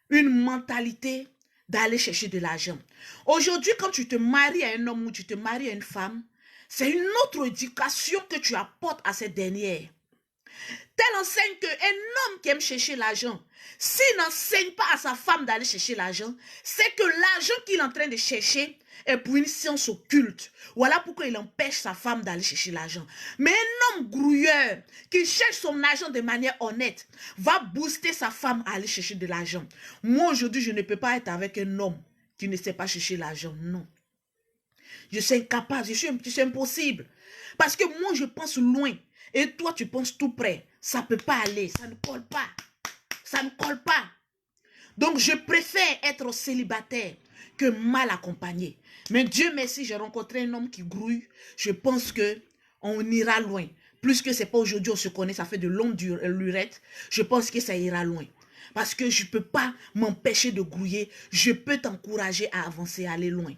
une mentalité d'aller chercher de l'argent. Aujourd'hui, quand tu te maries à un homme ou tu te maries à une femme, c'est une autre éducation que tu apportes à cette dernière. Telle enseigne qu'un homme qui aime chercher l'argent, s'il n'enseigne pas à sa femme d'aller chercher l'argent, c'est que l'argent qu'il est en train de chercher est pour une science occulte. Voilà pourquoi il empêche sa femme d'aller chercher l'argent. Mais un homme grouilleur qui cherche son argent de manière honnête va booster sa femme à aller chercher de l'argent. Moi, aujourd'hui, je ne peux pas être avec un homme qui ne sait pas chercher l'argent. Non. Je suis incapable, c'est impossible. Parce que moi, je pense loin. Et toi, tu penses tout près. Ça ne peut pas aller. Ça ne colle pas. Ça ne colle pas. Donc, je préfère être célibataire que mal accompagné. Mais Dieu merci, j'ai rencontré un homme qui grouille. Je pense qu'on ira loin. Plus que ce n'est pas aujourd'hui, on se connaît, ça fait de longues lurettes. Je pense que ça ira loin. Parce que je ne peux pas m'empêcher de grouiller. Je peux t'encourager à avancer, à aller loin.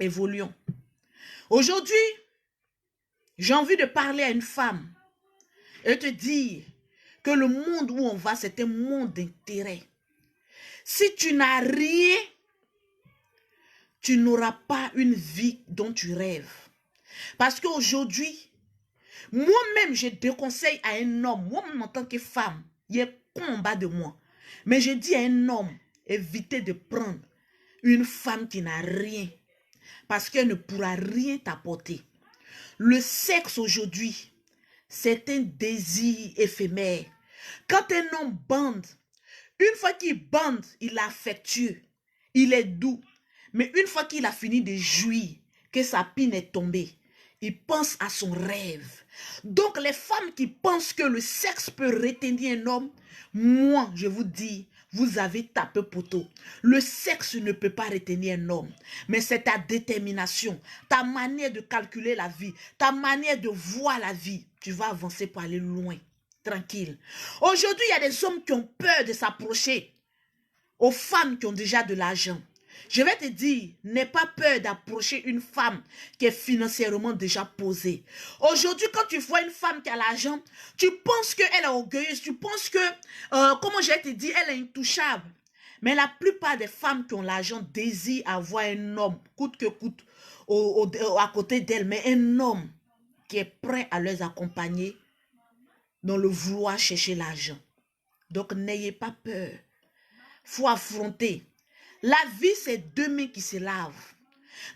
Évoluons. Aujourd'hui, j'ai envie de parler à une femme et te dire que le monde où on va, c'est un monde d'intérêt. Si tu n'as rien, tu n'auras pas une vie dont tu rêves. Parce qu'aujourd'hui, moi-même, je déconseille à un homme, moi-même en tant que femme, il est con en bas de moi. Mais je dis à un homme, évitez de prendre une femme qui n'a rien. Parce qu'elle ne pourra rien t'apporter. Le sexe aujourd'hui, c'est un désir éphémère. Quand un homme bande, une fois qu'il bande, il est affectueux, il est doux. Mais une fois qu'il a fini de jouir, que sa pine est tombée, il pense à son rêve. Donc les femmes qui pensent que le sexe peut retenir un homme, moi je vous dis, vous avez tapé poteau. Le sexe ne peut pas retenir un homme, mais c'est ta détermination, ta manière de calculer la vie, ta manière de voir la vie. Tu vas avancer pour aller loin, tranquille. Aujourd'hui, il y a des hommes qui ont peur de s'approcher aux femmes qui ont déjà de l'argent. Je vais te dire, n'aie pas peur d'approcher une femme qui est financièrement déjà posée. Aujourd'hui, quand tu vois une femme qui a l'argent, tu penses qu'elle est orgueilleuse, tu penses que, comment je vais te dire, elle est intouchable. Mais la plupart des femmes qui ont l'argent désirent avoir un homme, coûte que coûte, à côté d'elles, mais un homme qui est prêt à les accompagner dans le vouloir chercher l'argent. Donc, n'ayez pas peur. Il faut affronter. La vie, c'est deux mains qui se lavent.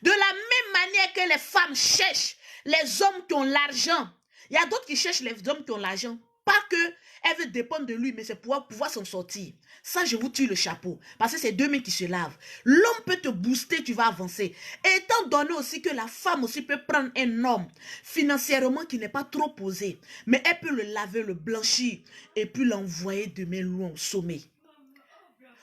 De la même manière que les femmes cherchent les hommes qui ont l'argent. Il y a d'autres qui cherchent les hommes qui ont l'argent. Pas qu'elle veut dépendre de lui, mais c'est pour pouvoir s'en sortir. Ça, je vous tire le chapeau. Parce que c'est deux mains qui se lavent. L'homme peut te booster, tu vas avancer. Et étant donné aussi que la femme aussi peut prendre un homme financièrement qui n'est pas trop posé, mais elle peut le laver, le blanchir et puis l'envoyer de main loin au sommet.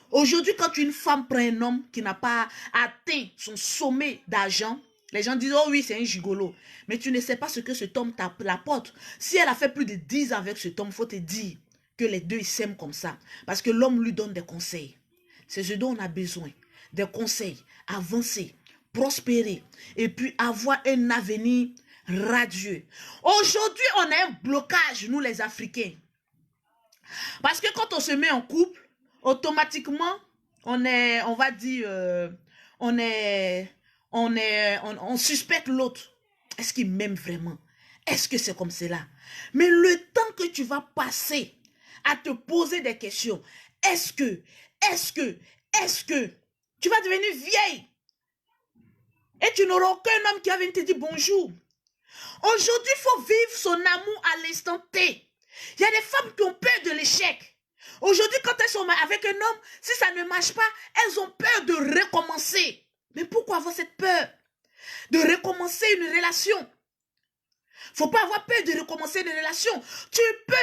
Aujourd'hui, quand une femme prend un homme qui n'a pas atteint son sommet d'argent, les gens disent, oh oui, c'est un gigolo. Mais tu ne sais pas ce que cet homme t'apporte. Si elle a fait plus de 10 ans avec cet homme, il faut te dire que les deux, ils s'aiment comme ça. Parce que l'homme lui donne des conseils. C'est ce dont on a besoin. Des conseils, avancer, prospérer, et puis avoir un avenir radieux. Aujourd'hui, on a un blocage, nous les Africains. Parce que quand on se met en couple, automatiquement, on suspecte l'autre. Est-ce qu'il m'aime vraiment? Est-ce que c'est comme cela? Mais le temps que tu vas passer à te poser des questions, est-ce que, tu vas devenir vieille et tu n'auras aucun homme qui va venir te dire bonjour. Aujourd'hui, il faut vivre son amour à l'instant T. Il y a des femmes qui ont peur de l'échec. Aujourd'hui, quand elles sont avec un homme, si ça ne marche pas, elles ont peur de recommencer. Mais pourquoi avoir cette peur de recommencer une relation? Il ne faut pas avoir peur de recommencer une relation. Tu peux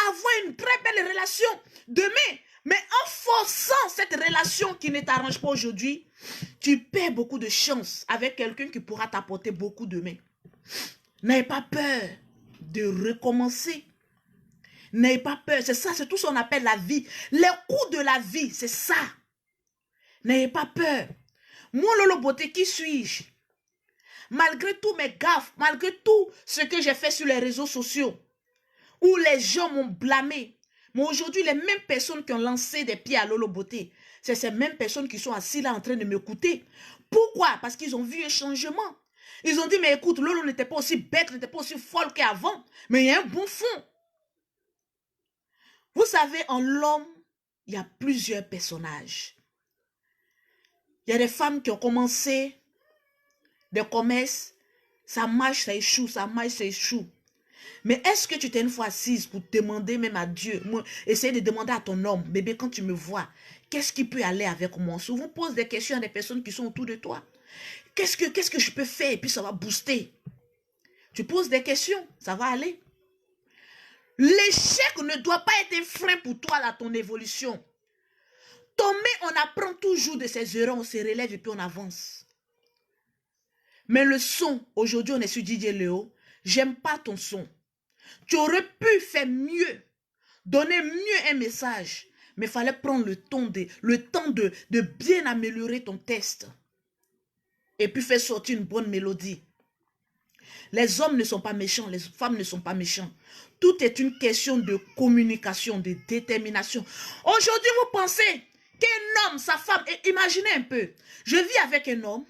avoir une très belle relation demain, mais en forçant cette relation qui ne t'arrange pas aujourd'hui, tu perds beaucoup de chance avec quelqu'un qui pourra t'apporter beaucoup demain. N'ayez pas peur de recommencer. N'ayez pas peur, c'est ça, c'est tout ce qu'on appelle la vie. Les coups de la vie, c'est ça. N'ayez pas peur. Moi, Lolo Beauté, qui suis-je? Malgré tous mes gaffes, malgré tout ce que j'ai fait sur les réseaux sociaux, où les gens m'ont blâmé, mais aujourd'hui, les mêmes personnes qui ont lancé des pieds à Lolo Beauté, c'est ces mêmes personnes qui sont assises là en train de m'écouter. Pourquoi? Parce qu'ils ont vu un changement. Ils ont dit, mais écoute, Lolo n'était pas aussi bête, n'était pas aussi folle qu'avant, mais il y a un bon fond. Vous savez, en l'homme, il y a plusieurs personnages. Il y a des femmes qui ont commencé des commerces, ça marche, ça échoue, ça marche, ça échoue. Mais est-ce que tu t'es une fois assise pour demander même à Dieu, essayer de demander à ton homme, bébé, quand tu me vois, qu'est-ce qui peut aller avec moi? Souvent, pose des questions à des personnes qui sont autour de toi. Qu'est-ce que je peux faire? Et puis ça va booster. Tu poses des questions, ça va aller. L'échec ne doit pas être un frein pour toi dans ton évolution. Tomber, on apprend toujours de ses erreurs, on se relève et puis on avance. Mais le son, aujourd'hui on est sur DJ Léo, j'aime pas ton son. Tu aurais pu faire mieux, donner mieux un message. Mais il fallait prendre le temps de bien améliorer ton test. Et puis faire sortir une bonne mélodie. Les hommes ne sont pas méchants, les femmes ne sont pas méchants. Tout est une question de communication, de détermination. Aujourd'hui, vous pensez qu'un homme, sa femme, et imaginez un peu, je vis avec un homme,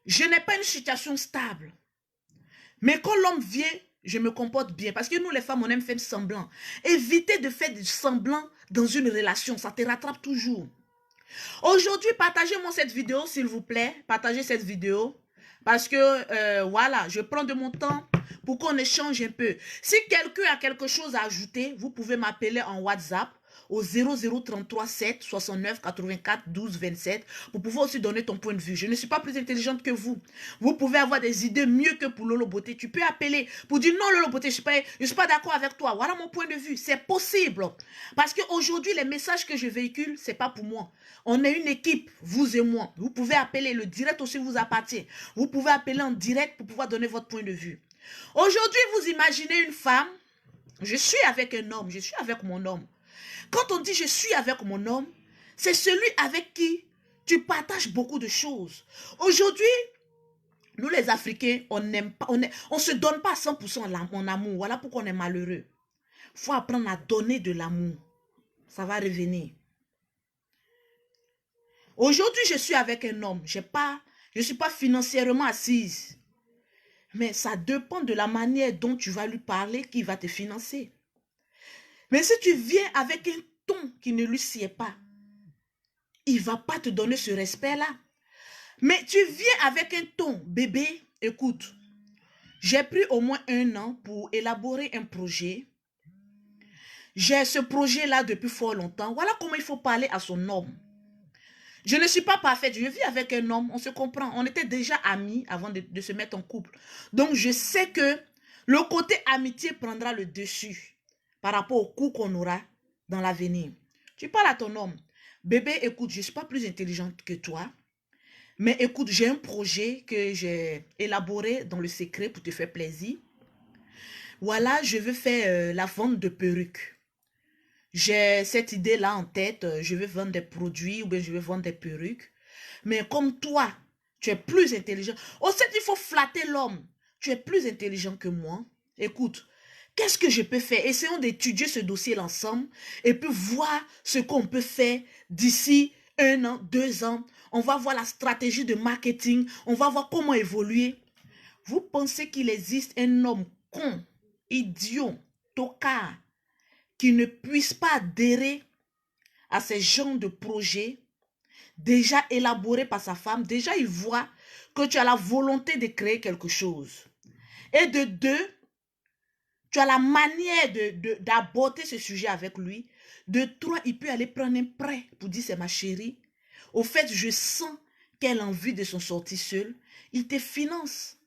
je n'ai pas une situation stable. Mais quand l'homme vient, je me comporte bien. Parce que nous, les femmes, on aime faire semblant. Évitez de faire du semblant dans une relation. Ça te rattrape toujours. Aujourd'hui, partagez-moi cette vidéo, s'il vous plaît. Partagez cette vidéo. Parce que, voilà, je prends de mon temps pour qu'on échange un peu. Si quelqu'un a quelque chose à ajouter, vous pouvez m'appeler en WhatsApp au 0033 7 69 84 12 27 pour pouvoir aussi donner ton point de vue. Je ne suis pas plus intelligente que vous. Vous pouvez avoir des idées mieux que pour Lolo Beauté. Tu peux appeler pour dire non Lolo Beauté, je ne suis pas d'accord avec toi. Voilà mon point de vue. C'est possible. Parce qu'aujourd'hui, les messages que je véhicule, ce n'est pas pour moi. On est une équipe, vous et moi. Vous pouvez appeler, le direct aussi vous appartient. Vous pouvez appeler en direct pour pouvoir donner votre point de vue. Aujourd'hui, vous imaginez une femme. Je suis avec un homme, je suis avec mon homme. Quand on dit je suis avec mon homme, c'est celui avec qui tu partages beaucoup de choses. Aujourd'hui, nous les Africains, on n'aime pas, on se donne pas à 100% en amour. Voilà pourquoi on est malheureux. Il faut apprendre à donner de l'amour. Ça va revenir. Aujourd'hui, je suis avec un homme. Je ne suis pas financièrement assise. Mais ça dépend de la manière dont tu vas lui parler qui va te financer. Mais si tu viens avec un ton qui ne lui sied pas, il ne va pas te donner ce respect-là. Mais tu viens avec un ton, bébé, écoute, j'ai pris au moins 1 an pour élaborer un projet. J'ai ce projet-là depuis fort longtemps. Voilà comment il faut parler à son homme. Je ne suis pas parfaite, je vis avec un homme, on se comprend. On était déjà amis avant de se mettre en couple. Donc je sais que le côté amitié prendra le dessus par rapport au coup qu'on aura dans l'avenir. Tu parles à ton homme. Bébé, écoute, je ne suis pas plus intelligente que toi. Mais écoute, j'ai un projet que j'ai élaboré dans le secret pour te faire plaisir. Voilà, je veux faire la vente de perruques. J'ai cette idée-là en tête, je veux vendre des produits ou bien je veux vendre des perruques. Mais comme toi, tu es plus intelligent. Aussi, il faut flatter l'homme. Tu es plus intelligent que moi. Écoute, qu'est-ce que je peux faire? Essayons d'étudier ce dossier ensemble et puis voir ce qu'on peut faire d'ici 1 an, 2 ans. On va voir la stratégie de marketing. On va voir comment évoluer. Vous pensez qu'il existe un homme con, idiot, tocard, qui ne puisse pas adhérer à ces genres de projets déjà élaborés par sa femme? Déjà, il voit que tu as la volonté de créer quelque chose. Et de 2, tu as la manière d'aborder ce sujet avec lui. De 3, il peut aller prendre un prêt pour dire c'est ma chérie. Au fait, je sens qu'elle a envie de s'en sortir seule. Il te finance.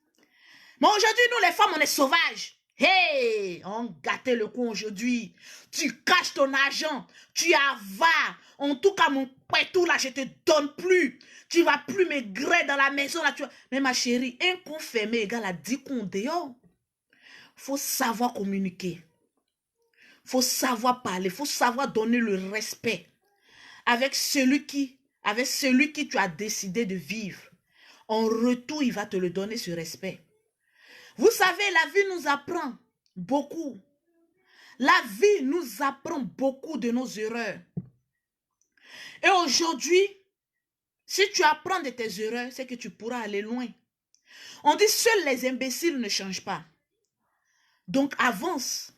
Mais aujourd'hui, nous les femmes, on est sauvages. Hey, on gâtait le coup aujourd'hui. Tu caches ton argent. Tu avares. En tout cas, mon pétou là, je te donne plus. Tu vas plus maigrir dans la maison là. Mais ma chérie, un con fermé égale à 10 cons dehors. Faut savoir communiquer. Faut savoir parler. Faut savoir donner le respect avec celui qui tu as décidé de vivre. En retour, il va te le donner, ce respect. Vous savez, la vie nous apprend beaucoup. La vie nous apprend beaucoup de nos erreurs. Et aujourd'hui, si tu apprends de tes erreurs, c'est que tu pourras aller loin. On dit seuls les imbéciles ne changent pas. Donc avance.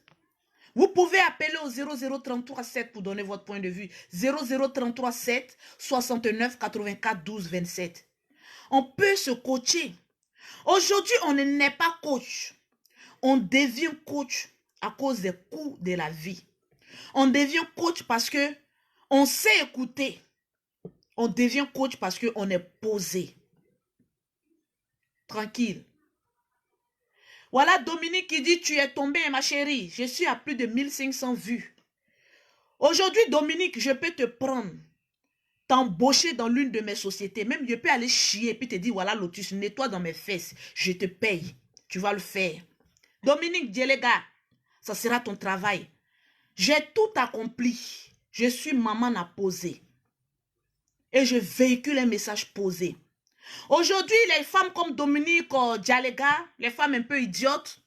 Vous pouvez appeler au 0033 7 pour donner votre point de vue. 0033 7 69 84 12 27. On peut se coacher. Aujourd'hui, on n'est pas coach. On devient coach à cause des coups de la vie. On devient coach parce que on sait écouter. On devient coach parce qu'on est posé. Tranquille. Voilà Dominique qui dit, tu es tombé ma chérie. Je suis à plus de 1500 vues. Aujourd'hui Dominique, je peux te prendre, t'embaucher dans l'une de mes sociétés. Même je peux aller chier et puis te dire, voilà Lotus, nettoie dans mes fesses. Je te paye. Tu vas le faire. Dominique Dielega, ça sera ton travail. J'ai tout accompli. Je suis maman à poser. Et je véhicule un message posé. Aujourd'hui, les femmes comme Dominique Dialega, les femmes un peu idiotes,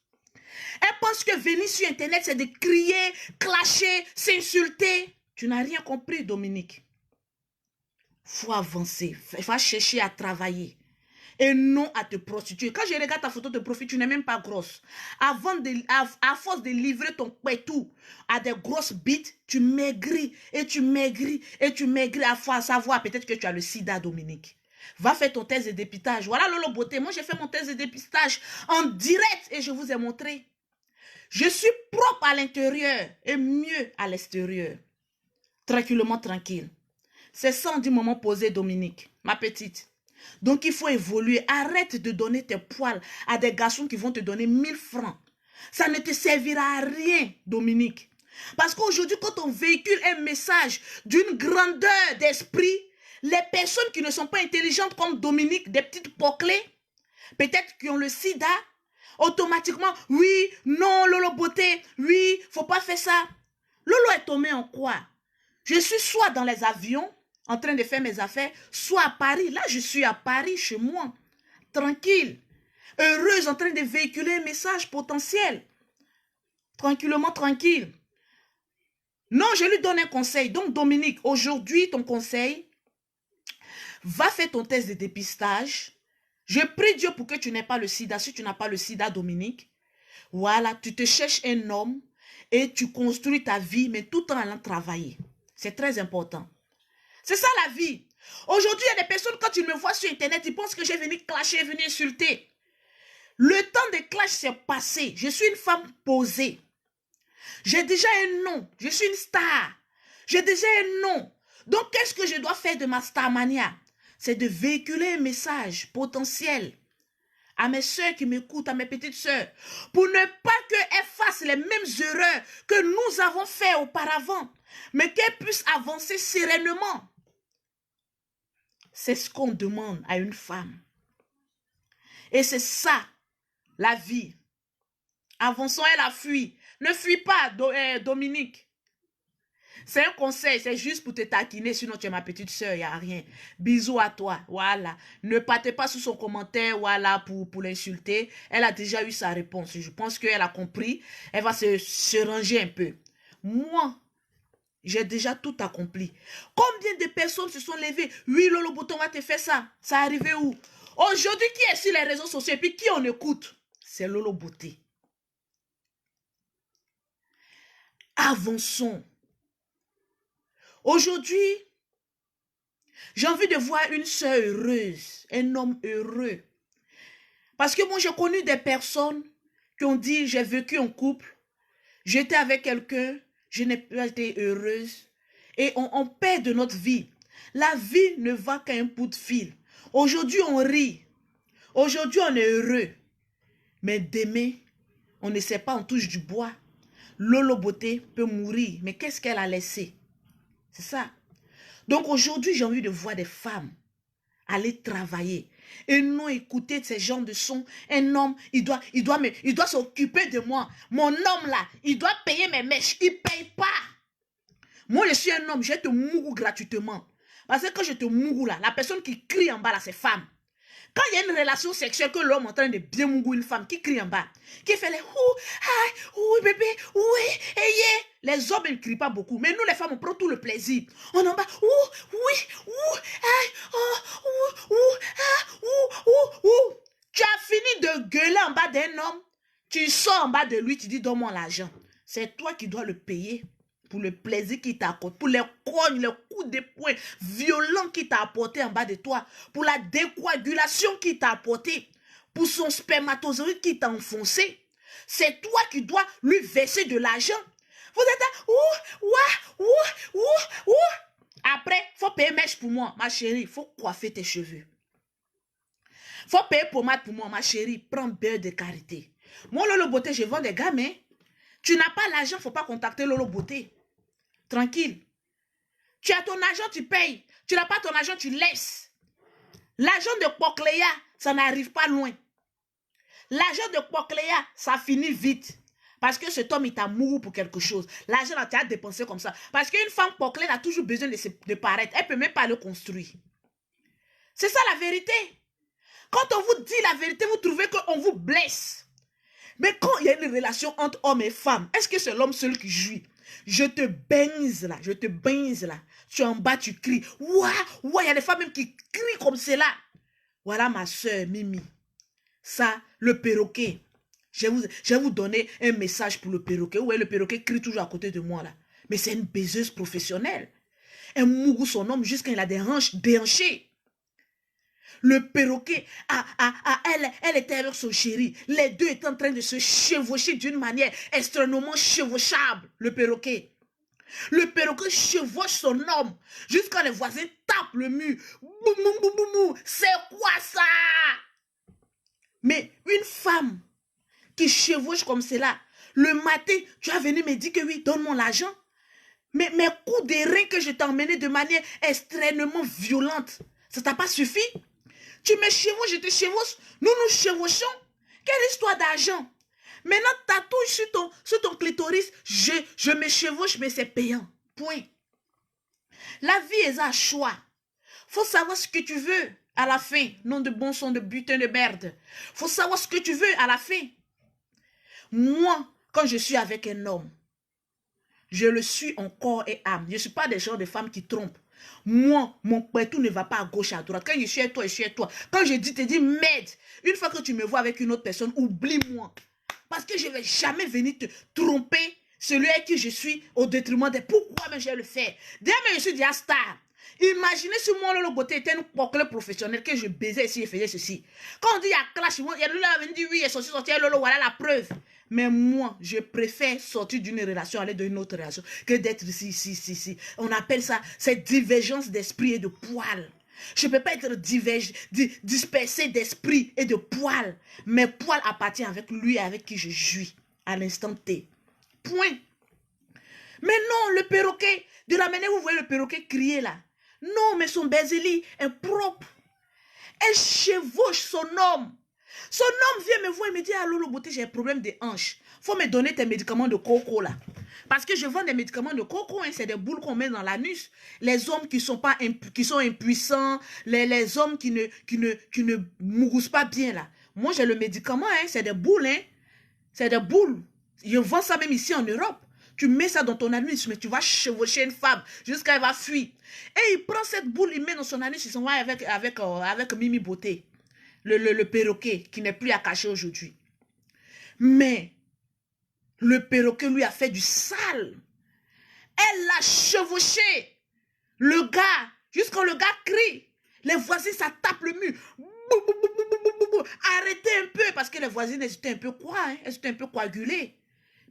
elles pensent que venir sur Internet, c'est de crier, clasher, s'insulter. Tu n'as rien compris, Dominique. Il faut avancer. Il faut chercher à travailler. Et non à te prostituer. Quand je regarde ta photo de profil, tu n'es même pas grosse. À force de livrer ton pétou à des grosses bites, tu maigris et tu maigris et tu maigris à savoir peut-être que tu as le sida, Dominique. Va faire ton test de dépistage. Voilà Lolo Beauté. Moi, j'ai fait mon test de dépistage en direct et je vous ai montré. Je suis propre à l'intérieur et mieux à l'extérieur. Tranquillement, tranquille. C'est ça, on dit moment posé, Dominique, ma petite. Donc, il faut évoluer. Arrête de donner tes poils à des garçons qui vont te donner 1000 francs. Ça ne te servira à rien, Dominique. Parce qu'aujourd'hui, quand on véhicule un message d'une grandeur d'esprit, les personnes qui ne sont pas intelligentes comme Dominique, des petites poclées, peut-être qui ont le sida, automatiquement, oui, non, Lolo Beauté, oui, faut pas faire ça. Lolo est tombé en quoi? Je suis soit dans les avions, en train de faire mes affaires, soit à Paris. Là, je suis à Paris, chez moi, tranquille, heureuse, en train de véhiculer un message potentiel. Tranquillement, tranquille. Non, je lui donne un conseil. Donc, Dominique, aujourd'hui, ton conseil, va faire ton test de dépistage. Je prie Dieu pour que tu n'aies pas le sida. Si tu n'as pas le sida, Dominique, voilà, tu te cherches un homme et tu construis ta vie, mais tout en allant travailler. C'est très important. C'est ça la vie. Aujourd'hui, il y a des personnes, quand ils me voient sur Internet, ils pensent que je vais venir clasher, venir insulter. Le temps de clash s'est passé. Je suis une femme posée. J'ai déjà un nom. Je suis une star. J'ai déjà un nom. Donc, qu'est-ce que je dois faire de ma starmania? C'est de véhiculer un message potentiel à mes soeurs qui m'écoutent, à mes petites soeurs, pour ne pas qu'elles fassent les mêmes erreurs que nous avons fait auparavant, mais qu'elles puissent avancer sereinement. C'est ce qu'on demande à une femme. Et c'est ça, la vie. Avançons, elle a fui. Ne fuis pas, Dominique. C'est un conseil, c'est juste pour te taquiner, sinon tu es ma petite soeur, il n'y a rien. Bisous à toi, voilà. Ne partez pas sous son commentaire, voilà, pour l'insulter. Elle a déjà eu sa réponse. Je pense qu'elle a compris. Elle va se ranger un peu. Moi, j'ai déjà tout accompli. Combien de personnes se sont levées? Oui, Lolo Bouton va te faire ça. Ça est arrivé où? Aujourd'hui, qui est sur les réseaux sociaux et puis qui on écoute? C'est Lolo Beauté. Avançons. Aujourd'hui, j'ai envie de voir une soeur heureuse, un homme heureux. Parce que moi, j'ai connu des personnes qui ont dit, j'ai vécu en couple, j'étais avec quelqu'un, je n'ai pas été heureuse. Et on perd de notre vie. La vie ne va qu'à un bout de fil. Aujourd'hui, on rit. Aujourd'hui, on est heureux. Mais demain, on ne sait pas, on touche du bois. Lolo Beauté peut mourir. Mais qu'est-ce qu'elle a laissé? C'est ça. Donc aujourd'hui, j'ai envie de voir des femmes aller travailler et non écouter ces genres de sons. Un homme, il doit s'occuper de moi. Mon homme là, il doit payer mes mèches. Il ne paye pas. Moi, je suis un homme, je te mourou gratuitement. Parce que quand je te mourou là, la personne qui crie en bas là, c'est femme. Quand il y a une relation sexuelle que l'homme est en train de bien mougou une femme qui crie en bas, qui fait les oui bébé, oui, yeah. Les hommes ne crient pas beaucoup, mais nous les femmes on prend tout le plaisir. On en bas, Tu as fini de gueuler en bas d'un homme, tu sors en bas de lui, tu dis donne-moi l'argent. C'est toi qui dois le payer pour le plaisir qu'il t'a apporté, pour les cognes, les coups de poing violents qu'il t'a apporté en bas de toi, pour la décoagulation qu'il t'a apporté, pour son spermatozoïde qui t'a enfoncé. C'est toi qui dois lui verser de l'argent. Vous êtes là, Après, il faut payer mèche pour moi, ma chérie, il faut coiffer tes cheveux. Il faut payer pommade pour moi, ma chérie, prends beurre de karité. Moi, Lolo Beauté, je vends des gamins. Tu n'as pas l'argent, il ne faut pas contacter Lolo Beauté. Tranquille. Tu as ton argent, tu payes. Tu n'as pas ton argent, tu laisses. L'argent de Pocléa, ça n'arrive pas loin. L'argent de Pocléa, ça finit vite. Parce que cet homme, il t'amour pour quelque chose. L'argent, là, tu as dépensé comme ça. Parce qu'une femme poclée a toujours besoin de paraître. Elle ne peut même pas le construire. C'est ça la vérité. Quand on vous dit la vérité, vous trouvez qu'on vous blesse. Mais quand il y a une relation entre homme et femme, est-ce que c'est l'homme seul qui jouit? Je te baise là, je te baise là. Tu es en bas, tu cries. Ouah, ouah, il y a des femmes même qui crient comme cela. Voilà ma soeur Mimi. Ça, le perroquet. Je vais vous donner un message pour le perroquet. Ouais, le perroquet crie toujours à côté de moi là. Mais c'est une baiseuse professionnelle. Elle mourut son homme jusqu'à il a des hanches déhanchées. Le perroquet, elle était avec son chéri. Les deux étaient en train de se chevaucher d'une manière extrêmement chevauchable. Le perroquet. Le perroquet chevauche son homme jusqu'à les voisins tapent le mur. Boum, boum, boum, boum, boum. C'est quoi ça? Mais une femme qui chevauche comme cela, le matin, tu vas venir me dire que oui, donne-moi l'argent. Mais mes coups de rein que je t'ai emmené de manière extrêmement violente, ça t'a pas suffi? Tu me chevauches, je te chevauche, nous nous chevauchons. Quelle histoire d'argent? Maintenant, tatouage sur ton clitoris, je me chevauche, mais c'est payant. Point. La vie est un choix. Faut savoir ce que tu veux à la fin. Non de bon son de butin de merde. Faut savoir ce que tu veux à la fin. Moi, quand je suis avec un homme, je le suis en corps et âme. Je ne suis pas des genres de femmes qui trompent. Moi, mon pétou ne va pas à gauche, à droite. Quand je suis avec toi, je suis avec toi. Quand je te dis merde, une fois que tu me vois avec une autre personne, oublie-moi. Parce que je ne vais jamais venir te tromper celui avec qui je suis au détriment de pourquoi même je vais le faire. D'ailleurs, je suis déjà star. Imaginez si moi, le beauté était une pocle professionnelle que je baisais ici et faisais ceci. Quand on dit il y a clash, il y a l'autre qui dit oui, il est sorti, Lolo, voilà la preuve. Mais moi, je préfère sortir d'une relation, aller dans une autre relation, que d'être ici. On appelle ça, cette divergence d'esprit et de poil. Je ne peux pas être dispersé d'esprit et de poil. Mes poils appartiennent avec lui avec qui je jouis à l'instant T. Point. Mais non, le perroquet, de la manière où vous voyez le perroquet crier là. Non, mais son baiser est propre. Elle chevauche son homme. Son homme vient me voir et me dit, allô, Beauté, j'ai un problème de hanche. Faut me donner tes médicaments de coco là. Parce que je vends des médicaments de coco, hein, c'est des boules qu'on met dans l'anus. Les hommes qui sont impuissants, les hommes qui ne mouroussent pas bien là. Moi, j'ai le médicament, hein, c'est des boules, hein. C'est des boules. Je vends ça même ici en Europe. Tu mets ça dans ton anus, mais tu vas chevaucher une femme jusqu'à elle va fuir. Et il prend cette boule, il met dans son anus, il s'en va avec Mimi Beauté, le perroquet qui n'est plus à cacher aujourd'hui. Mais le perroquet lui a fait du sale. Elle l'a chevauché. Le gars, jusqu'à le gars crie. Les voisins, ça tape le mur. Arrêtez un peu, parce que les voisines, elles étaient un peu quoi, hein? Elles étaient un peu coagulées.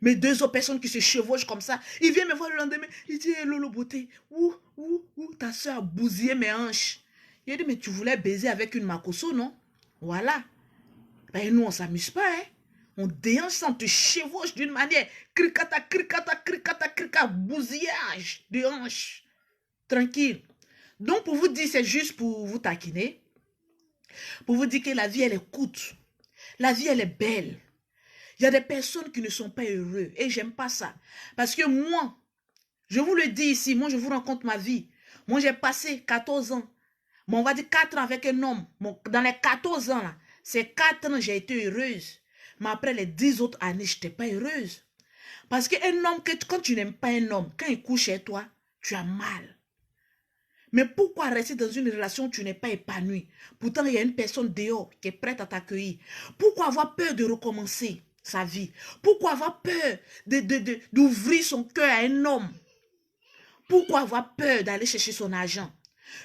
Mais deux autres personnes qui se chevauchent comme ça, ils viennent me voir le lendemain, ils disent, hey, Lolo Beauté, où ta soeur a bousillé mes hanches. Il a dit, mais tu voulais baiser avec une makosso, non? Voilà. Ben nous, on ne s'amuse pas, hein. On déhanche ça, on te chevauche d'une manière, cricata, bousillage de hanches. Tranquille. Donc, pour vous dire, c'est juste pour vous taquiner, pour vous dire que la vie, elle est courte. La vie, elle est belle. Il y a des personnes qui ne sont pas heureuses. Et j'aime pas ça. Parce que moi, je vous le dis ici, moi je vous raconte ma vie. Moi j'ai passé 14 ans. Bon, on va dire 4 ans avec un homme. Bon, dans les 14 ans là, ces 4 ans j'ai été heureuse. Mais après les 10 autres années, je n'étais pas heureuse. Parce qu'un homme, quand tu n'aimes pas un homme, quand il couche chez toi, tu as mal. Mais pourquoi rester dans une relation où tu n'es pas épanoui? Pourtant, il y a une personne dehors qui est prête à t'accueillir. Pourquoi avoir peur de recommencer sa vie? Pourquoi avoir peur d'ouvrir son cœur à un homme? Pourquoi avoir peur d'aller chercher son argent?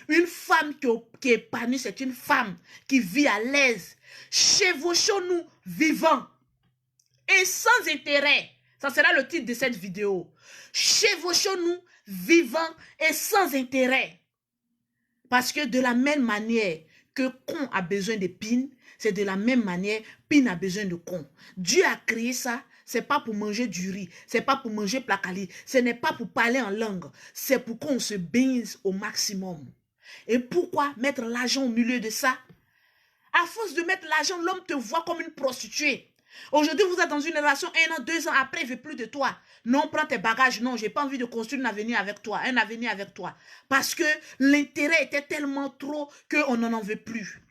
Une femme qui est épanouie, c'est une femme qui vit à l'aise. Chevauchons-nous vivants et sans intérêt. Ça sera le titre de cette vidéo. Chevauchons-nous vivants et sans intérêt. Parce que de la même manière que con a besoin de pin, c'est de la même manière pin a besoin de con. Dieu a créé ça, c'est pas pour manger du riz, c'est pas pour manger placali, ce n'est pas pour parler en langue, c'est pour qu'on se baise au maximum. Et pourquoi mettre l'argent au milieu de ça? À force de mettre l'argent, l'homme te voit comme une prostituée. Aujourd'hui, vous êtes dans une relation 1 an, 2 ans, après, il ne veut plus de toi. Non, prends tes bagages. Non, je n'ai pas envie de construire un avenir avec toi. Parce que l'intérêt était tellement trop qu'on n'en veut plus.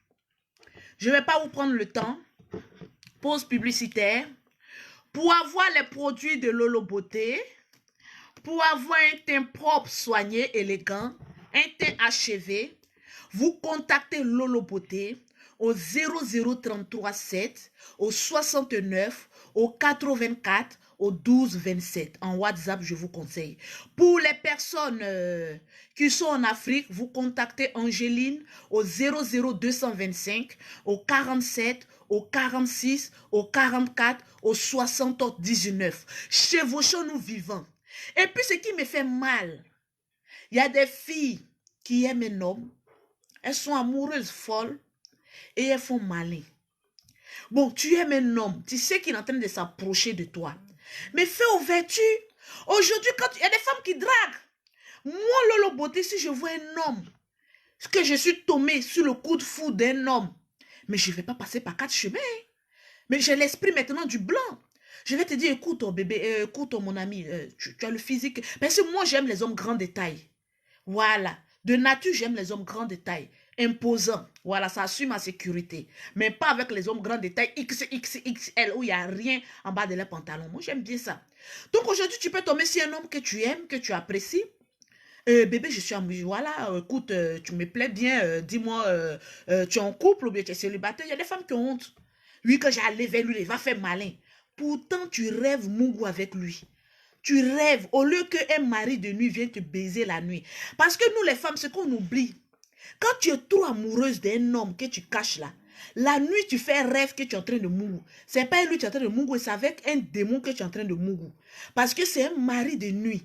Je ne vais pas vous prendre le temps. Pause publicitaire. Pour avoir les produits de Lolo Beauté, pour avoir un teint propre, soigné, élégant, un teint achevé, vous contactez Lolo Beauté au 00337, au 69, au 84, au 12 27. En WhatsApp, je vous conseille. Pour les personnes qui sont en Afrique, vous contactez Angéline au 00225, au 47, au 46, au 44, au 79. Chevauchons-nous vivants. Et puis, ce qui me fait mal, il y a des filles qui aiment un homme, elles sont amoureuses folles et elles font malin. Bon, tu aimes un homme, tu sais qu'il est en train de s'approcher de toi. Mais fais ouverture. Aujourd'hui, quand il y a des femmes qui draguent. Moi, Lolo Beauté, si je vois un homme, que je suis tombée sur le coup de fou d'un homme, mais je ne vais pas passer par 4 chemins. Mais j'ai l'esprit maintenant du blanc. Je vais te dire, écoute, bébé, écoute, mon ami, tu as le physique. Parce que moi, j'aime les hommes grands de taille. Voilà. De nature, j'aime les hommes grands de taille. Imposants. Voilà, ça assume ma sécurité. Mais pas avec les hommes grands de taille XXXL où il n'y a rien en bas de leurs pantalons. Moi, j'aime bien ça. Donc aujourd'hui, tu peux tomber sur un homme que tu aimes, que tu apprécies. Bébé, je suis amoureux. Voilà, écoute, tu me plais bien. Dis-moi, tu es en couple ou bien tu es célibataire. Il y a des femmes qui ont honte. Oui, quand j'allais vers lui, il va faire malin. Pourtant, tu rêves Mungu avec lui. Tu rêves au lieu qu'un mari de nuit vienne te baiser la nuit. Parce que nous, les femmes, ce qu'on oublie, quand tu es trop amoureuse d'un homme que tu caches là, la nuit, tu fais rêve que tu es en train de Mungu. C'est pas lui que tu es en train de Mungu, c'est avec un démon que tu es en train de Mungu. Parce que c'est un mari de nuit.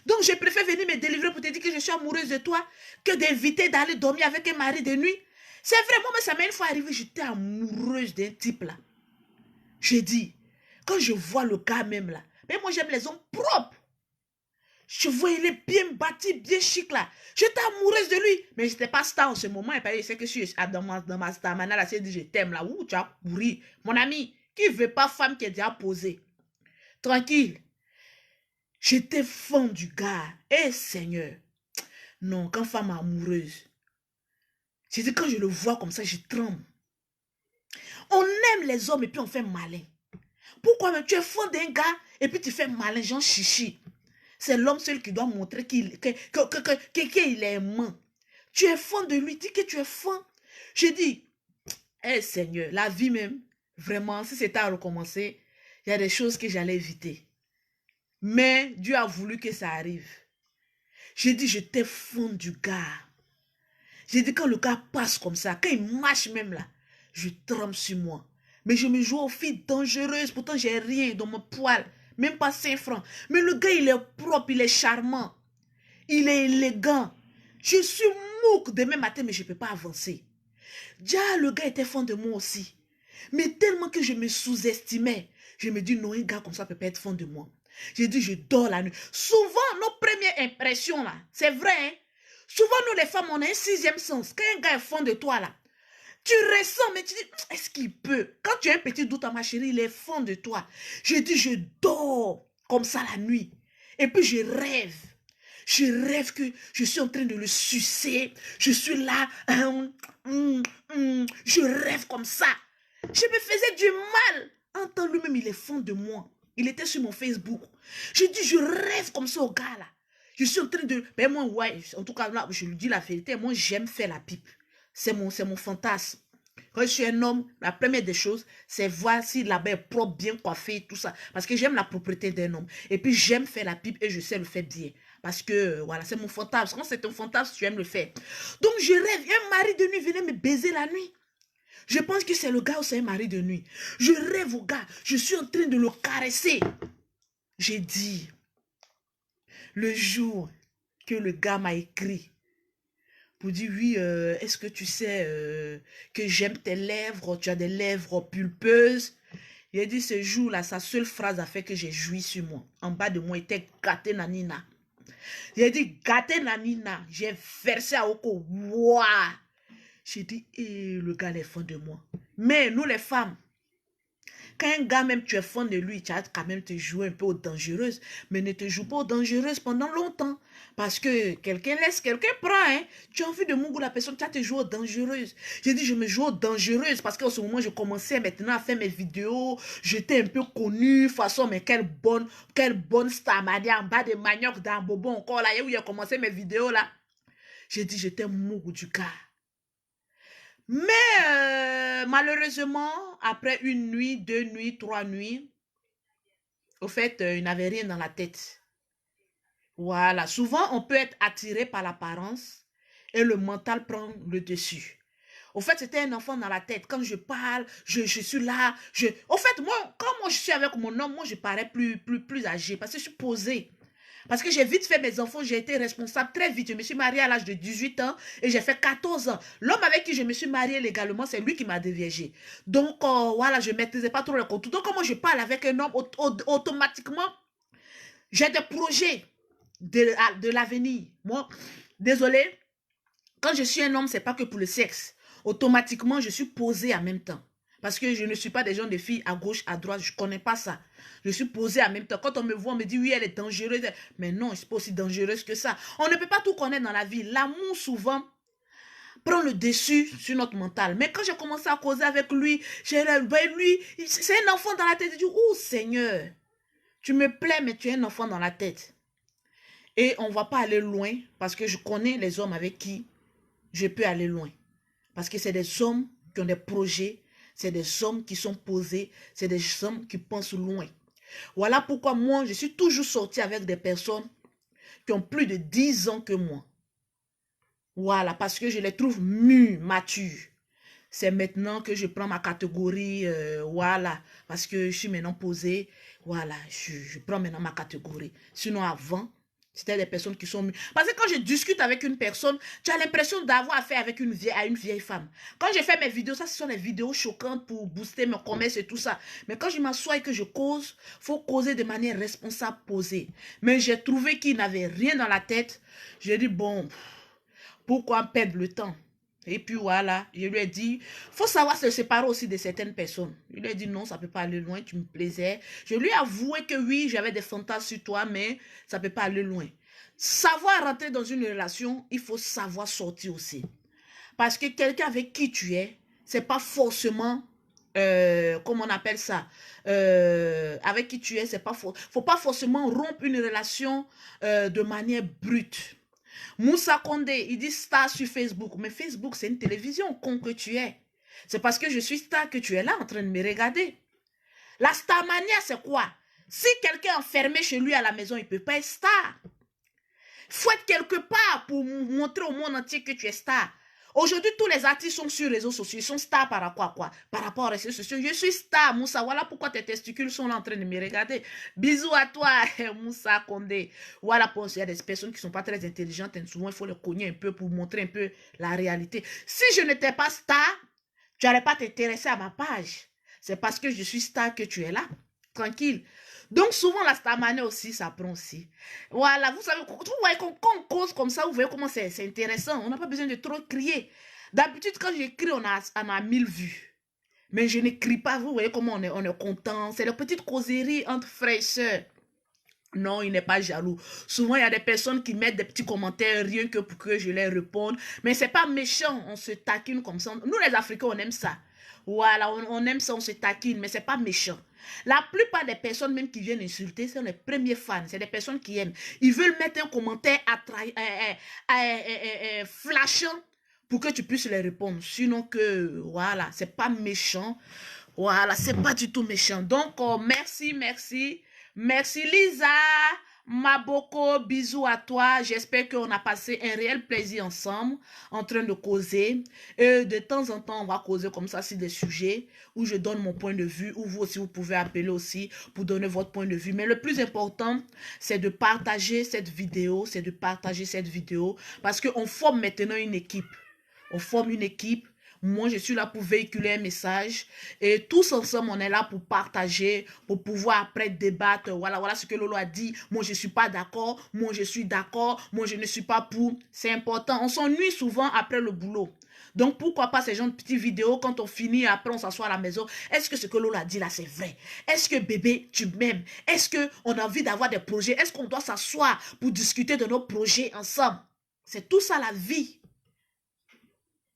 Donc, je préfère venir me délivrer pour te dire que je suis amoureuse de toi que d'éviter d'aller dormir avec un mari de nuit. C'est vrai, moi, mais ça m'est une fois arrivé, j'étais amoureuse d'un type là. J'ai dit, quand je vois le gars même là, mais moi j'aime les hommes propres. Je vois, il est bien bâti, bien chic là. J'étais amoureuse de lui. Mais je n'étais pas star en ce moment. Il sait que je suis dans ma star. Maintenant, là, c'est dit, je t'aime là. Ouh, tu as pourri. Mon ami, qui ne veut pas femme qui est déjà posée? Tranquille. J'étais fan du gars. Eh Seigneur. Non, quand femme amoureuse. J'ai dit, quand je le vois comme ça, je tremble. On aime les hommes et puis on fait malin. Pourquoi même tu es fan d'un gars et puis tu fais malin, genre chichi? C'est l'homme seul qui doit montrer qu'il est aimant. Tu es fan de lui, dis que tu es fan. Je dis, eh Seigneur, la vie même, vraiment, si c'était à recommencer, il y a des choses que j'allais éviter. Mais Dieu a voulu que ça arrive. J'ai dit, j'étais fan du gars. J'ai dit, quand le gars passe comme ça, quand il marche même là, je tremble sur moi. Mais je me joue aux filles dangereuses, pourtant j'ai rien dans mon poil. Même pas 5 francs. Mais le gars, il est propre, il est charmant. Il est élégant. Je suis mouque demain matin, mais je ne peux pas avancer. Déjà, le gars était fan de moi aussi. Mais tellement que je me sous-estimais. Je me dis, non, un gars comme ça ne peut pas être fan de moi. J'ai dit, je dors la nuit. Souvent, nos premières impressions, là, c'est vrai, hein? Souvent, nous, les femmes, on a un 6e sens. Quand un gars est fan de toi, là, tu ressens, mais tu dis, est-ce qu'il peut? Quand tu as un petit doute à ma chérie, il est fan de toi. Je dis, je dors comme ça la nuit. Et puis, je rêve. Je rêve que je suis en train de le sucer. Je suis là. Je rêve comme ça. Je me faisais du mal. En temps lui-même, il est fan de moi. Il était sur mon Facebook. Je dis, je rêve comme ça au gars là. Je suis en train de... Ben moi, ouais, en tout cas, là, je lui dis la vérité. Moi, j'aime faire la pipe. C'est mon fantasme. Quand je suis un homme, la première des choses, c'est voir si la baie est propre, bien coiffée, tout ça. Parce que j'aime la propreté d'un homme. Et puis, j'aime faire la pipe et je sais le faire bien. Parce que, voilà, c'est mon fantasme. Quand c'est ton fantasme, tu aimes le faire. Donc, je rêve. Un mari de nuit venait me baiser la nuit. Je pense que c'est le gars ou c'est un mari de nuit. Je rêve au gars. Je suis en train de le caresser. J'ai dit, le jour que le gars m'a écrit, pour dire, oui, est-ce que tu sais que j'aime tes lèvres, tu as des lèvres pulpeuses. Il a dit, ce jour-là, sa seule phrase a fait que j'ai joui sur moi. En bas de moi, il était gâté nanina. Il a dit, gâté nanina. J'ai versé à Oko. Waouh! J'ai dit, le gars est fan de moi. Mais nous, les femmes, Quand un gars, même tu es fan de lui, tu as quand même te jouer un peu aux dangereuses. Mais ne te joue pas aux dangereuses pendant longtemps. Parce que quelqu'un laisse, quelqu'un prend. Hein. Tu as envie de mourir la personne, tu as te jouer aux dangereuses. J'ai dit, je me joue aux dangereuses parce qu'en ce moment, je commençais maintenant à faire mes vidéos. J'étais un peu connu. Façon, mais quelle bonne star, en bas de manioc dans Bobo encore là, où il a commencé mes vidéos là. J'ai dit, j'étais mouru du gars. Mais malheureusement, après une nuit, 2 nuits, 3 nuits, au fait, il n'avait rien dans la tête. Voilà. Souvent, on peut être attiré par l'apparence et le mental prend le dessus. Au fait, c'était un enfant dans la tête. Quand je parle, je suis là. Au fait, moi, quand moi je suis avec mon homme, moi je parais plus âgé parce que je suis posée. Parce que j'ai vite fait mes enfants, j'ai été responsable très vite. Je me suis mariée à l'âge de 18 ans et j'ai fait 14 ans. L'homme avec qui je me suis mariée légalement, c'est lui qui m'a déviégé. Donc, voilà, je ne maîtrisais pas trop le contour. Donc, quand je parle avec un homme, automatiquement, j'ai des projets de l'avenir. Moi, désolé, quand je suis un homme, c'est pas que pour le sexe. Automatiquement, je suis posée en même temps. Parce que je ne suis pas des gens de filles à gauche, à droite. Je ne connais pas ça. Je suis posée en même temps. Quand on me voit, on me dit, oui, elle est dangereuse. Mais non, je suis pas aussi dangereuse que ça. On ne peut pas tout connaître dans la vie. L'amour, souvent, prend le dessus sur notre mental. Mais quand j'ai commencé à causer avec lui, lui, c'est un enfant dans la tête. Je dis, oh Seigneur, tu me plais, mais tu es un enfant dans la tête. Et on ne va pas aller loin parce que je connais les hommes avec qui je peux aller loin. Parce que c'est des hommes qui ont des projets, c'est des hommes qui sont posés, c'est des hommes qui pensent loin. Voilà pourquoi moi, je suis toujours sortie avec des personnes qui ont plus de 10 ans que moi. Voilà, parce que je les trouve mûrs, matures. C'est maintenant que je prends ma catégorie, voilà, parce que je suis maintenant posée, voilà, je prends maintenant ma catégorie. Sinon avant, c'était des personnes qui sont... Parce que quand je discute avec une personne, tu as l'impression d'avoir affaire avec une vieille femme. Quand je fais mes vidéos, ça, ce sont des vidéos choquantes pour booster mon commerce et tout ça. Mais quand je m'assois et que je cause, il faut causer de manière responsable, posée. Mais j'ai trouvé qu'il n'avait rien dans la tête. J'ai dit, bon, pourquoi perdre le temps? Et puis voilà, je lui ai dit, faut savoir se séparer aussi de certaines personnes. Je lui ai dit, non, ça ne peut pas aller loin, tu me plaisais. Je lui ai avoué que oui, j'avais des fantasmes sur toi, mais ça ne peut pas aller loin. Savoir rentrer dans une relation, il faut savoir sortir aussi. Parce que quelqu'un avec qui tu es, c'est pas forcément, comment on appelle ça, avec qui tu es, c'est pas faut pas forcément rompre une relation de manière brute. Moussa Condé, il dit star sur Facebook. Mais Facebook, c'est une télévision, con que tu es. C'est parce que je suis star que tu es là en train de me regarder. La starmania, c'est quoi? Si quelqu'un est enfermé chez lui à la maison, il ne peut pas être star. Il faut être quelque part pour montrer au monde entier que tu es star. Aujourd'hui, tous les artistes sont sur les réseaux sociaux. Ils sont stars par rapport à quoi? Par rapport aux réseaux sociaux. Je suis star, Moussa. Voilà pourquoi tes testicules sont là en train de me regarder. Bisous à toi, Moussa Condé. Voilà pour il y a des personnes qui ne sont pas très intelligentes. Et souvent, il faut les cogner un peu pour montrer un peu la réalité. Si je n'étais pas star, tu n'aurais pas t'intéresser à ma page. C'est parce que je suis star que tu es là. Tranquille. Donc, souvent, la starmanie aussi, ça prend aussi. Voilà, vous savez, vous voyez qu'on cause comme ça, vous voyez comment c'est intéressant. On n'a pas besoin de trop crier. D'habitude, quand j'écris, on a 1000 vues. Mais je n'écris pas, vous voyez comment on est content. C'est la petite causerie entre frères et sœurs. Non, il n'est pas jaloux. Souvent, il y a des personnes qui mettent des petits commentaires rien que pour que je les réponde. Mais c'est pas méchant, on se taquine comme ça. Nous, les Africains, on aime ça. Voilà, on aime ça, on se taquine, mais c'est pas méchant. La plupart des personnes même qui viennent insulter, sont les premiers fans. C'est des personnes qui aiment. Ils veulent mettre un commentaire flashant pour que tu puisses les répondre. Sinon que, voilà, c'est pas méchant. Voilà, c'est pas du tout méchant. Donc, merci, merci. Merci Lisa, Maboko, bisous à toi. J'espère qu'on a passé un réel plaisir ensemble, en train de causer. Et de temps en temps, on va causer comme ça sur des sujets où je donne mon point de vue, où vous aussi, vous pouvez appeler aussi pour donner votre point de vue. Mais le plus important, c'est de partager cette vidéo, parce qu'on forme maintenant une équipe. On forme une équipe. Moi, je suis là pour véhiculer un message. Et tous ensemble, on est là pour partager, pour pouvoir après débattre. Voilà, voilà ce que Lolo a dit. Moi, je ne suis pas d'accord. Moi, je suis d'accord. Moi, je ne suis pas pour. C'est important. On s'ennuie souvent après le boulot. Donc, pourquoi pas ces gens de petites vidéos, quand on finit, après on s'assoit à la maison. Est-ce que ce que Lolo a dit là, c'est vrai? Est-ce que bébé, tu m'aimes? Est-ce qu'on a envie d'avoir des projets? Est-ce qu'on doit s'asseoir pour discuter de nos projets ensemble? C'est tout ça la vie.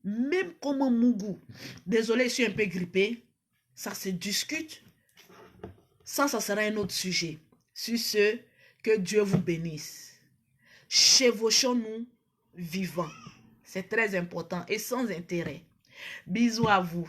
Même comme un mougou. Désolé, je suis un peu grippé. Ça se discute. Ça sera un autre sujet. Sur ce, que Dieu vous bénisse. Chevauchons-nous vivants. C'est très important et sans intérêt. Bisous à vous.